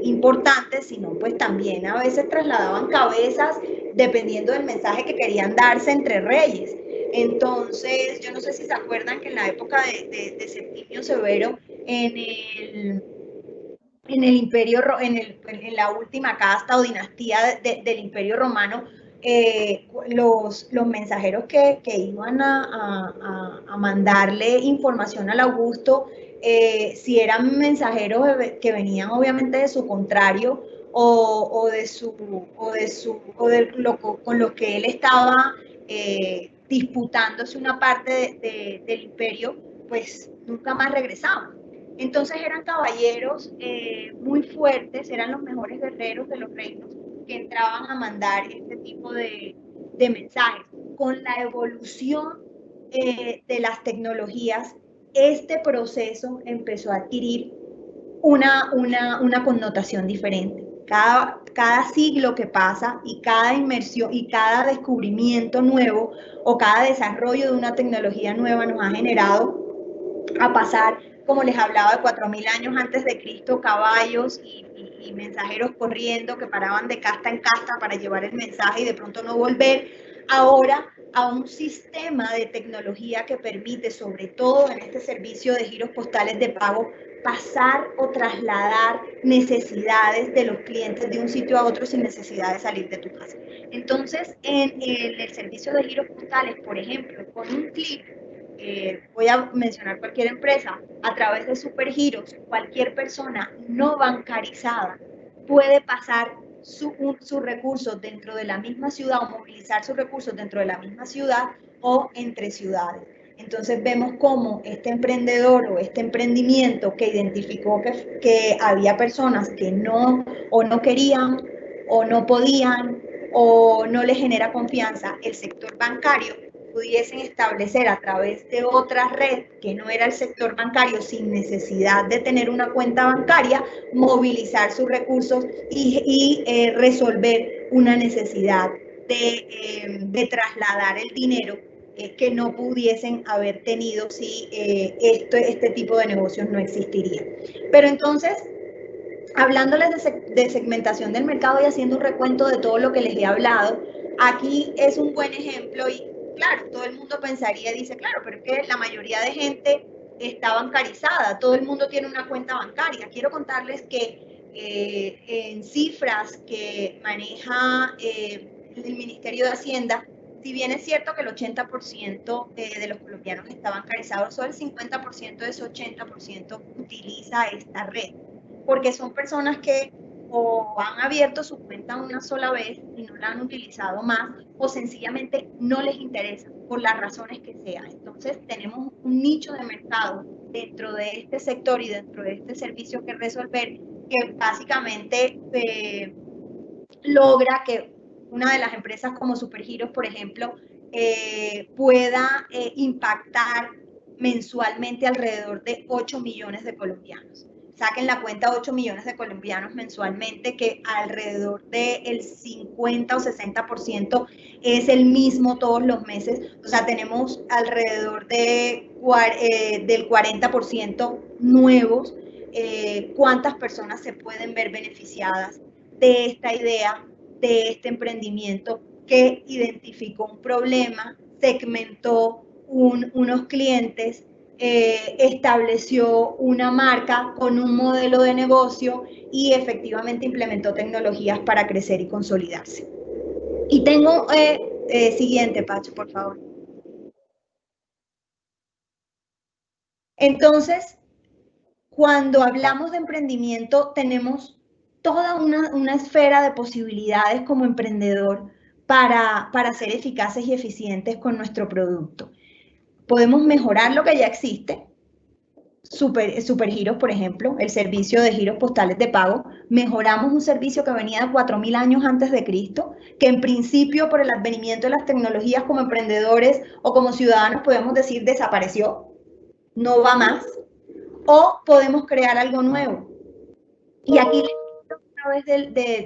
importantes, sino pues también a veces trasladaban cabezas dependiendo del mensaje que querían darse entre reyes. Entonces, yo no sé si se acuerdan que en la época de Septimio Severo, en la última casta o dinastía del Imperio Romano, los mensajeros que iban a mandarle información al Augusto si eran mensajeros que venían obviamente de su contrario con lo que él estaba disputándose una parte del imperio, pues nunca más regresaban. Entonces eran caballeros muy fuertes, eran los mejores guerreros de los reinos que entraban a mandar este tipo de mensajes. Con la evolución de las tecnologías, este proceso empezó a adquirir una connotación diferente. Cada siglo que pasa y cada inmersión y cada descubrimiento nuevo o cada desarrollo de una tecnología nueva nos ha generado a pasar, como les hablaba, de 4000 años antes de Cristo, caballos y mensajeros corriendo que paraban de casta en casta para llevar el mensaje y de pronto no volver, ahora a un sistema de tecnología que permite, sobre todo en este servicio de giros postales de pago, pasar o trasladar necesidades de los clientes de un sitio a otro sin necesidad de salir de tu casa. Entonces, en el servicio de giros postales, por ejemplo, con un clic, voy a mencionar cualquier empresa, a través de Supergiros, cualquier persona no bancarizada puede pasar sus recursos dentro de la misma ciudad o movilizar sus recursos dentro de la misma ciudad o entre ciudades. Entonces vemos cómo este emprendedor o este emprendimiento que identificó que había personas que no querían o no podían o no les genera confianza el sector bancario, pudiesen establecer a través de otra red que no era el sector bancario, sin necesidad de tener una cuenta bancaria, movilizar sus recursos y resolver una necesidad de trasladar el dinero que no pudiesen haber tenido si este tipo de negocios no existiría. Pero entonces, hablándoles de segmentación del mercado y haciendo un recuento de todo lo que les he hablado, aquí es un buen ejemplo y claro, todo el mundo pensaría y dice, claro, pero es que la mayoría de gente está bancarizada, todo el mundo tiene una cuenta bancaria. Quiero contarles que en cifras que maneja el Ministerio de Hacienda, si bien es cierto que el 80% de los colombianos está bancarizado, solo el 50% de ese 80% utiliza esta red, porque son personas que o han abierto su cuenta una sola vez y no la han utilizado más, o sencillamente no les interesa, por las razones que sean. Entonces tenemos un nicho de mercado dentro de este sector y dentro de este servicio que resolver, que básicamente logra que una de las empresas como Supergiros, por ejemplo, pueda impactar mensualmente alrededor de 8 millones de colombianos. Saquen la cuenta, 8 millones de colombianos mensualmente, que alrededor del 50 o 60% es el mismo todos los meses. O sea, tenemos alrededor del 40% nuevos. ¿Cuántas personas se pueden ver beneficiadas de esta idea, de este emprendimiento que identificó un problema, segmentó unos clientes, estableció una marca con un modelo de negocio y efectivamente implementó tecnologías para crecer y consolidarse? Y tengo siguiente, Pacho, por favor. Entonces, cuando hablamos de emprendimiento, tenemos toda una esfera de posibilidades como emprendedor para ser eficaces y eficientes con nuestro producto. Podemos mejorar lo que ya existe. Supergiros, por ejemplo, el servicio de giros postales de pago. Mejoramos un servicio que venía de 4000 años antes de Cristo, que en principio por el advenimiento de las tecnologías como emprendedores o como ciudadanos podemos decir desapareció, no va más, o podemos crear algo nuevo. Y aquí les hablo otra vez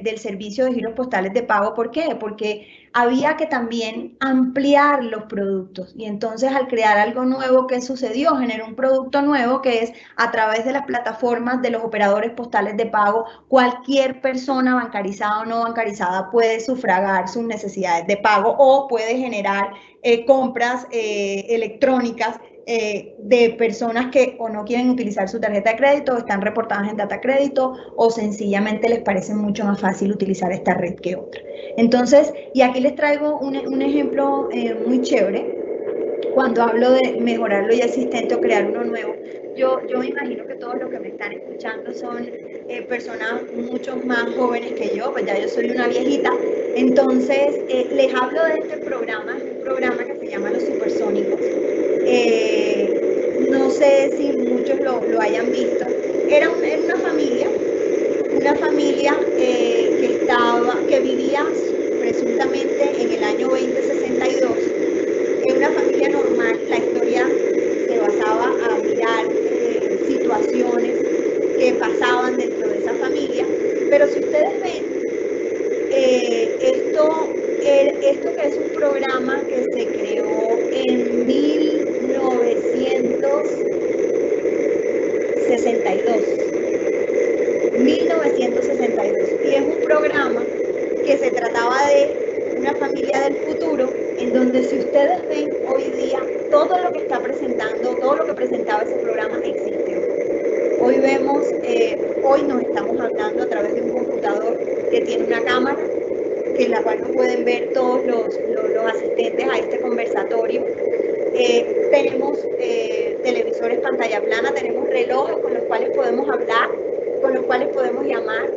del servicio de giros postales de pago. ¿Por qué? Porque había que también ampliar los productos. Y entonces al crear algo nuevo, ¿qué sucedió? Generó un producto nuevo que es a través de las plataformas de los operadores postales de pago, cualquier persona bancarizada o no bancarizada puede sufragar sus necesidades de pago o puede generar compras electrónicas de personas que o no quieren utilizar su tarjeta de crédito, o están reportadas en data crédito, o sencillamente les parece mucho más fácil utilizar esta red que otra. Entonces, y aquí les traigo un ejemplo muy chévere. cuando hablo de mejorar lo ya existente o crear uno nuevo, yo me imagino que todos los que me están escuchando son personas mucho más jóvenes que yo, pues ya yo soy una viejita. Entonces, les hablo de este programa, es un programa que se llama Los Supersónicos. No sé si muchos lo hayan visto. Era una familia que vivía presuntamente en el año 2062. En una familia normal. La historia se basaba a mirar situaciones que pasaban dentro de esa familia, pero si ustedes ven, esto que es un programa que se creó en 1962, y es un programa que se trataba de una familia del futuro, en donde si ustedes ven hoy día, todo lo que está presentando, todo lo que presentaba ese programa existe. Hoy vemos, hoy nos estamos hablando a través de un computador que tiene una cámara, en la cual nos pueden ver todos los asistentes a este conversatorio. Tenemos televisores pantalla plana, tenemos relojes con los cuales podemos hablar, con los cuales podemos llamar,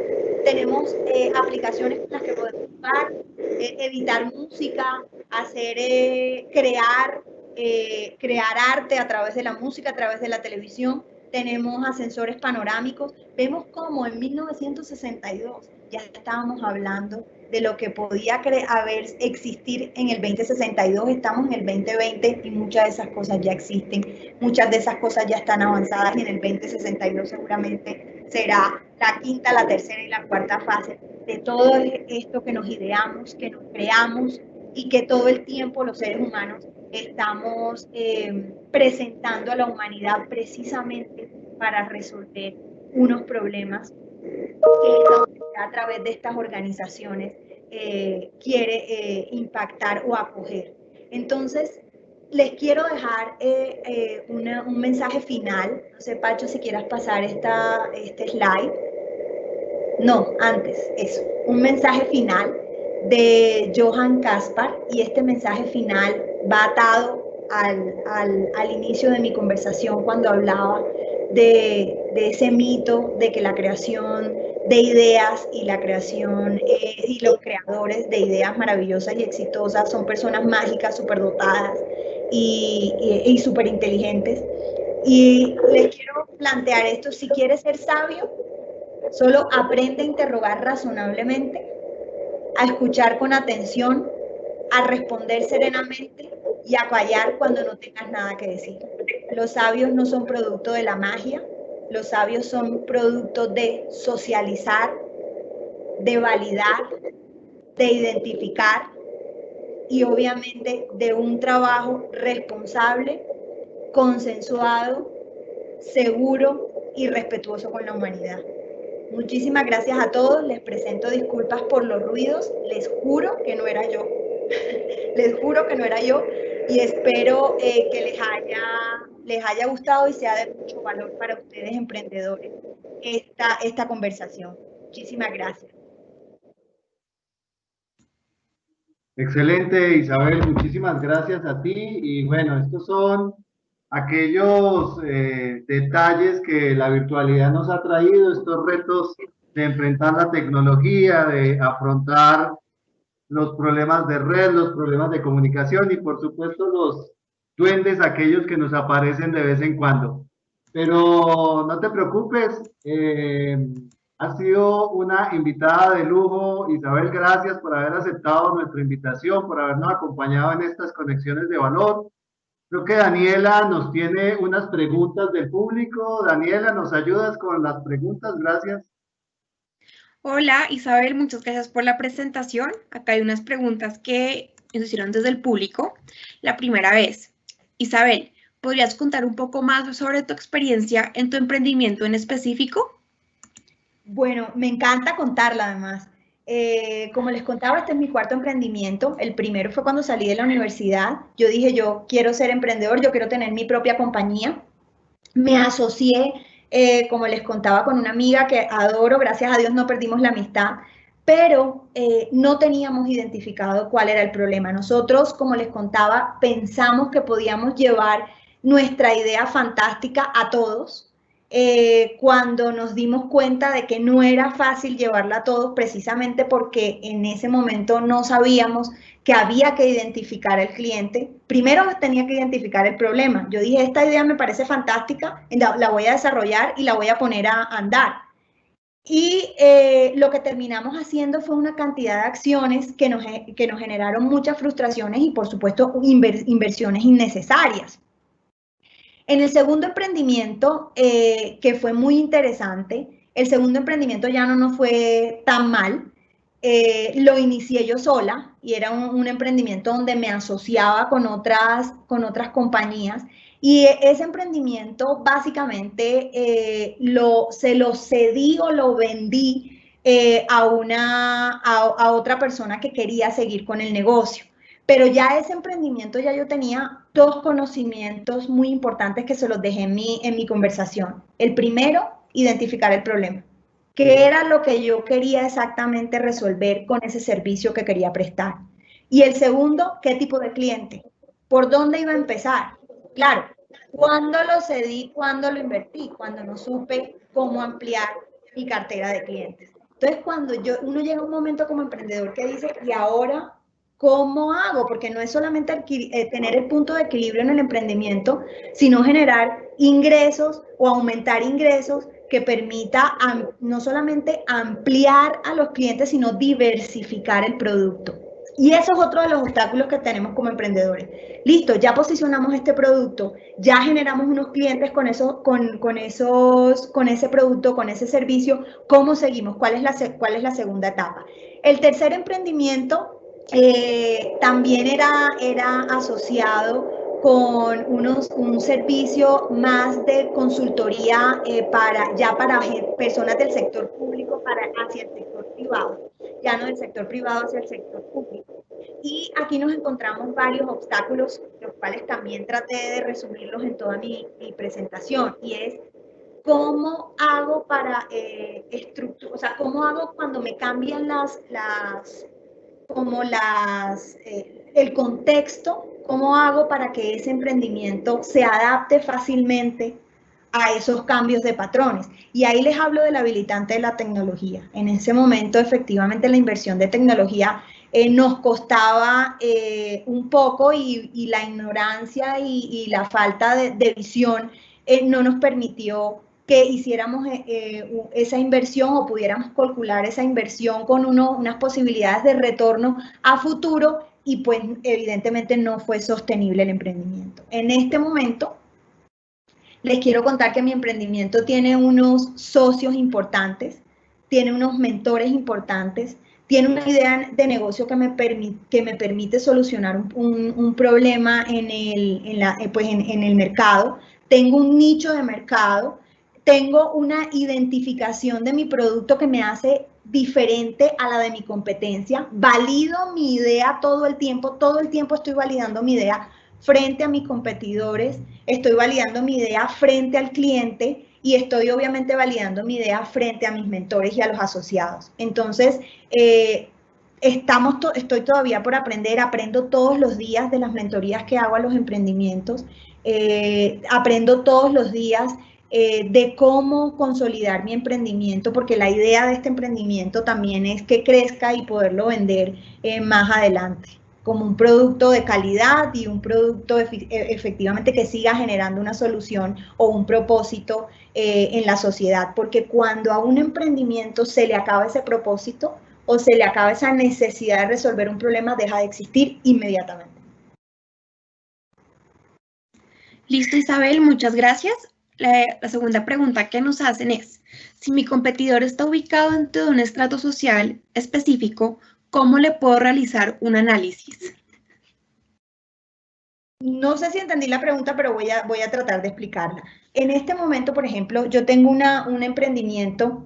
tenemos aplicaciones con las que podemos jugar, editar música, crear arte a través de la música, a través de la televisión. Tenemos ascensores panorámicos. Vemos cómo en 1962 ya estábamos hablando de lo que podía existir en el 2062. Estamos en el 2020 y muchas de esas cosas ya existen. Muchas de esas cosas ya están avanzadas y en el 2062 seguramente será la quinta, la tercera y la cuarta fase de todo esto que nos ideamos, que nos creamos y que todo el tiempo los seres humanos estamos presentando a la humanidad precisamente para resolver unos problemas que la humanidad a través de estas organizaciones quiere impactar o acoger. Entonces, les quiero dejar un mensaje final. No sé, Pacho, si quieras pasar este slide. No, antes, eso. Un mensaje final de Johann Caspar, y este mensaje final va atado al inicio de mi conversación cuando hablaba de ese mito de que la creación de ideas y la creación y los creadores de ideas maravillosas y exitosas son personas mágicas, superdotadas y súper inteligentes. Y les quiero plantear esto: si quieres ser sabio, solo aprende a interrogar razonablemente, a escuchar con atención, a responder serenamente y a callar cuando no tengas nada que decir. Los sabios no son producto de la magia, los sabios son producto de socializar, de validar, de identificar y obviamente de un trabajo responsable, consensuado, seguro y respetuoso con la humanidad. Muchísimas gracias a todos, les presento disculpas por los ruidos, les juro que no era yo, les juro que no era yo, y espero que les haya gustado y sea de mucho valor para ustedes, emprendedores, esta conversación. Muchísimas gracias. Excelente, Isabel, muchísimas gracias a ti. Y bueno, estos son aquellos detalles que la virtualidad nos ha traído, estos retos de enfrentar la tecnología, de afrontar los problemas de red, los problemas de comunicación y por supuesto los duendes, aquellos que nos aparecen de vez en cuando. Pero no te preocupes, has sido una invitada de lujo. Isabel, gracias por haber aceptado nuestra invitación, por habernos acompañado en estas conexiones de valor. Creo que Daniela nos tiene unas preguntas del público. Daniela, ¿nos ayudas con las preguntas? Gracias. Hola Isabel, muchas gracias por la presentación. Acá hay unas preguntas que nos hicieron desde el público. La primera vez, Isabel, ¿podrías contar un poco más sobre tu experiencia en tu emprendimiento en específico? Bueno, me encanta contarla además. Como les contaba, este es mi cuarto emprendimiento. El primero fue cuando salí de la universidad. Yo dije, yo quiero ser emprendedor, yo quiero tener mi propia compañía. Me asocié, como les contaba, con una amiga que adoro, gracias a Dios no perdimos la amistad, pero no teníamos identificado cuál era el problema. Nosotros, como les contaba, pensamos que podíamos llevar nuestra idea fantástica a todos, cuando nos dimos cuenta de que no era fácil llevarla a todos, precisamente porque en ese momento no sabíamos que había que identificar al cliente. Primero tenía que identificar el problema. Yo dije, esta idea me parece fantástica, la voy a desarrollar y la voy a poner a andar. Y lo que terminamos haciendo fue una cantidad de acciones que nos generaron muchas frustraciones y, por supuesto, inversiones innecesarias. En el segundo emprendimiento, que fue muy interesante, el segundo emprendimiento ya no nos fue tan mal. Lo inicié yo sola y era un emprendimiento donde me asociaba con otras compañías. Y ese emprendimiento básicamente se lo cedí o lo vendí a otra persona que quería seguir con el negocio. Pero ya ese emprendimiento ya yo tenía 2 conocimientos muy importantes que se los dejé en mi conversación. El primero, identificar el problema. ¿Qué era lo que yo quería exactamente resolver con ese servicio que quería prestar? Y el segundo, ¿qué tipo de cliente? ¿Por dónde iba a empezar? Claro, ¿cuándo lo cedí? ¿Cuándo lo invertí? Cuando no supe cómo ampliar mi cartera de clientes. Entonces, cuando uno llega a un momento como emprendedor que dice, ¿y ahora cómo hago? Porque no es solamente tener el punto de equilibrio en el emprendimiento, sino generar ingresos o aumentar ingresos que permita no solamente ampliar a los clientes, sino diversificar el producto. Y eso es otro de los obstáculos que tenemos como emprendedores. Listo, ya posicionamos este producto, ya generamos unos clientes con ese producto, con ese servicio. ¿Cómo seguimos? ¿Cuál es la segunda etapa? El tercer emprendimiento también era asociado con un servicio más de consultoría para personas del sector público hacia el sector privado, ya no del sector privado hacia el sector público. Y aquí nos encontramos varios obstáculos, los cuales también traté de resumirlos en toda mi presentación, y es cómo hago para cómo hago cuando me cambian el contexto, cómo hago para que ese emprendimiento se adapte fácilmente a esos cambios de patrones. Y ahí les hablo del habilitante de la tecnología. En ese momento, efectivamente, la inversión de tecnología nos costaba un poco, y la ignorancia y la falta de visión no nos permitió que hiciéramos esa inversión o pudiéramos calcular esa inversión con unas posibilidades de retorno a futuro, y pues evidentemente no fue sostenible el emprendimiento. En este momento les quiero contar que mi emprendimiento tiene unos socios importantes, tiene unos mentores importantes, tiene una idea de negocio que me permite solucionar un problema en el mercado. Tengo un nicho de mercado, tengo una identificación de mi producto que me hace diferente a la de mi competencia, valido mi idea todo el tiempo estoy validando mi idea frente a mis competidores, estoy validando mi idea frente al cliente, y estoy obviamente validando mi idea frente a mis mentores y a los asociados. Entonces, estoy todavía por aprendo todos los días de las mentorías que hago a los emprendimientos, aprendo todos los días de cómo consolidar mi emprendimiento, porque la idea de este emprendimiento también es que crezca y poderlo vender más adelante como un producto de calidad y un producto efectivamente que siga generando una solución o un propósito en la sociedad, porque cuando a un emprendimiento se le acaba ese propósito o se le acaba esa necesidad de resolver un problema, deja de existir inmediatamente. Listo, Isabel, muchas gracias. La segunda pregunta que nos hacen es, si mi competidor está ubicado dentro de un estrato social específico, ¿cómo le puedo realizar un análisis? No sé si entendí la pregunta, pero voy a tratar de explicarla. En este momento, por ejemplo, yo tengo un emprendimiento,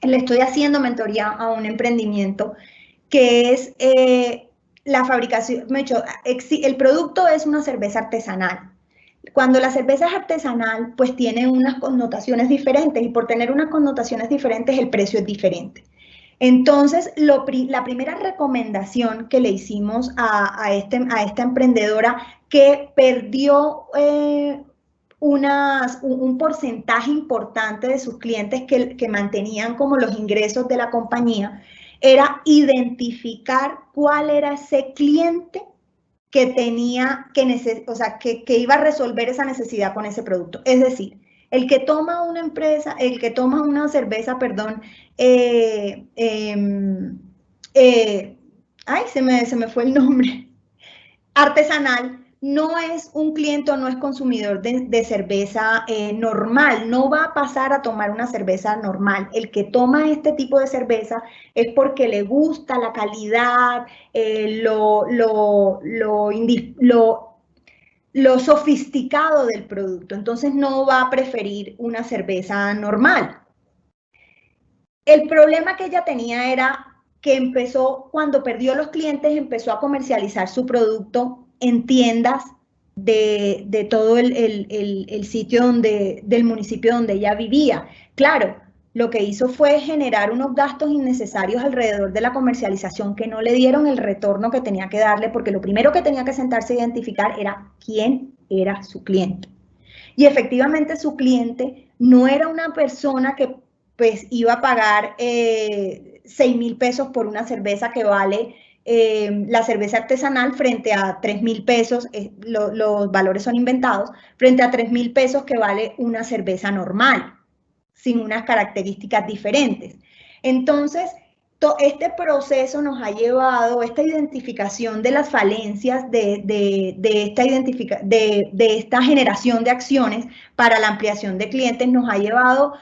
le estoy haciendo mentoría a un emprendimiento que es la fabricación, el producto es una cerveza artesanal. Cuando la cerveza es artesanal, pues tiene unas connotaciones diferentes, y por tener unas connotaciones diferentes, el precio es diferente. Entonces, la primera recomendación que le hicimos a esta emprendedora que perdió un porcentaje importante de sus clientes que mantenían como los ingresos de la compañía, era identificar cuál era ese cliente que tenía, que iba a resolver esa necesidad con ese producto. Es decir, el que toma una cerveza, perdón, se me fue el nombre, artesanal, no es un cliente o no es consumidor de cerveza normal, no va a pasar a tomar una cerveza normal. El que toma este tipo de cerveza es porque le gusta la calidad, lo sofisticado del producto. Entonces no va a preferir una cerveza normal. El problema que ella tenía era que cuando perdió los clientes, empezó a comercializar su producto en tiendas de todo el sitio del municipio donde ella vivía. Claro, lo que hizo fue generar unos gastos innecesarios alrededor de la comercialización que no le dieron el retorno que tenía que darle, porque lo primero que tenía que sentarse a identificar era quién era su cliente. Y efectivamente su cliente no era una persona que pues iba a pagar 6,000 pesos por una cerveza que vale la cerveza artesanal frente a 3,000 pesos, los valores son inventados, frente a 3,000 pesos que vale una cerveza normal, sin unas características diferentes. Entonces, este proceso nos ha llevado, esta identificación de las falencias de esta generación de acciones para la ampliación de clientes nos ha llevado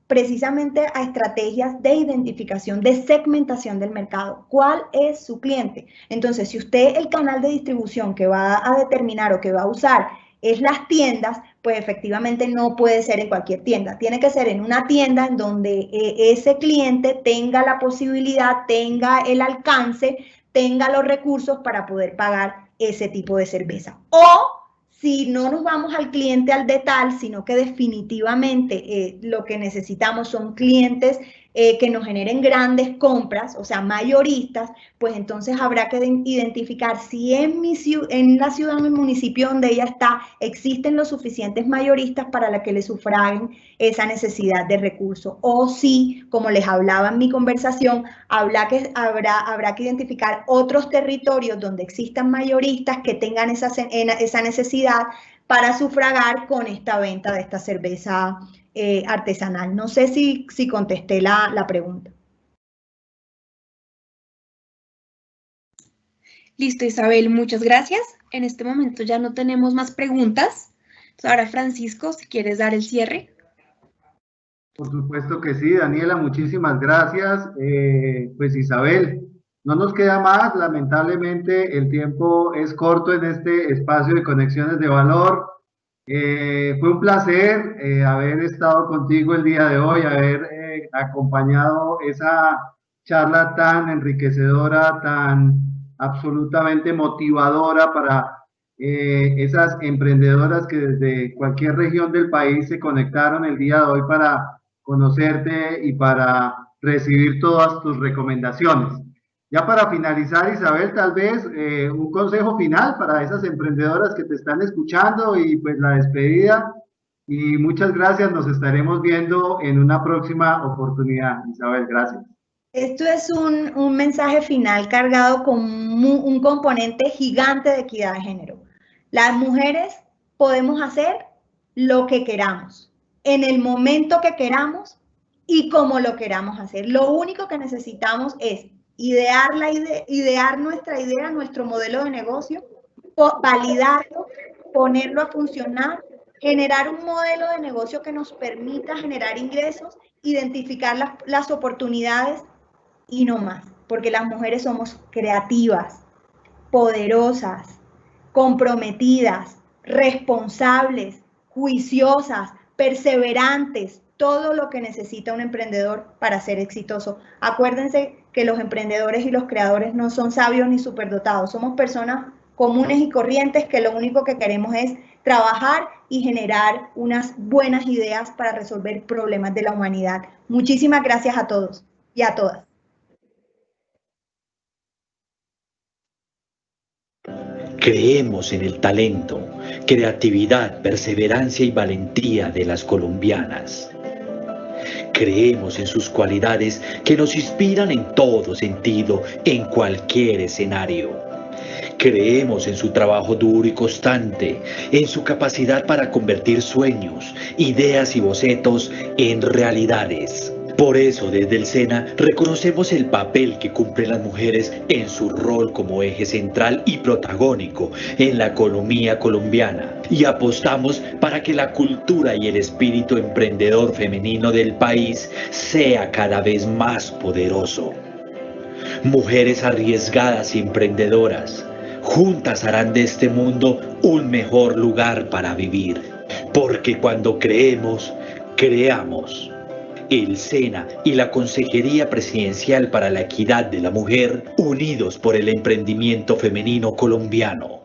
precisamente a estrategias de identificación, de segmentación del mercado. ¿Cuál es su cliente? Entonces, si usted el canal de distribución que va a determinar o que va a usar es las tiendas, pues efectivamente no puede ser en cualquier tienda. Tiene que ser en una tienda en donde ese cliente tenga la posibilidad, tenga el alcance, tenga los recursos para poder pagar ese tipo de cerveza. O si no nos vamos al cliente al detalle, sino que definitivamente lo que necesitamos son clientes que nos generen grandes compras, o sea, mayoristas, pues entonces habrá que identificar si en la ciudad, en el municipio donde ella está, existen los suficientes mayoristas para que le sufraguen esa necesidad de recursos. O si, como les hablaba en mi conversación, habrá que identificar otros territorios donde existan mayoristas que tengan esa necesidad para sufragar con esta venta de esta cerveza artesanal. No sé si contesté la pregunta. Listo, Isabel, muchas gracias. En este momento ya no tenemos más preguntas. Entonces, ahora, Francisco, si quieres dar el cierre. Por supuesto que sí, Daniela, muchísimas gracias. Pues Isabel, no nos queda más, lamentablemente el tiempo es corto en este espacio de conexiones de valor. Fue un placer haber estado contigo el día de hoy, haber acompañado esa charla tan enriquecedora, tan absolutamente motivadora para esas emprendedoras que desde cualquier región del país se conectaron el día de hoy para conocerte y para recibir todas tus recomendaciones. Ya para finalizar, Isabel, tal vez un consejo final para esas emprendedoras que te están escuchando y pues la despedida. Y muchas gracias, nos estaremos viendo en una próxima oportunidad. Isabel, gracias. Esto es un mensaje final cargado con un componente gigante de equidad de género. Las mujeres podemos hacer lo que queramos, en el momento que queramos y como lo queramos hacer. Lo único que necesitamos es idear nuestra idea, nuestro modelo de negocio, validarlo, ponerlo a funcionar, generar un modelo de negocio que nos permita generar ingresos, identificar las oportunidades y no más, porque las mujeres somos creativas, poderosas, comprometidas, responsables, juiciosas, perseverantes, todo lo que necesita un emprendedor para ser exitoso. Acuérdense que los emprendedores y los creadores no son sabios ni superdotados, somos personas comunes y corrientes que lo único que queremos es trabajar y generar unas buenas ideas para resolver problemas de la humanidad. Muchísimas gracias a todos. y a todas. Creemos en el talento, creatividad, perseverancia y valentía de las colombianas. Creemos en sus cualidades que nos inspiran en todo sentido, en cualquier escenario. Creemos en su trabajo duro y constante, en su capacidad para convertir sueños, ideas y bocetos en realidades. Por eso, desde el SENA, reconocemos el papel que cumplen las mujeres en su rol como eje central y protagónico en la economía colombiana y apostamos para que la cultura y el espíritu emprendedor femenino del país sea cada vez más poderoso. Mujeres arriesgadas y emprendedoras, juntas harán de este mundo un mejor lugar para vivir, porque cuando creemos, creamos. El SENA y la Consejería Presidencial para la Equidad de la Mujer, unidos por el emprendimiento femenino colombiano.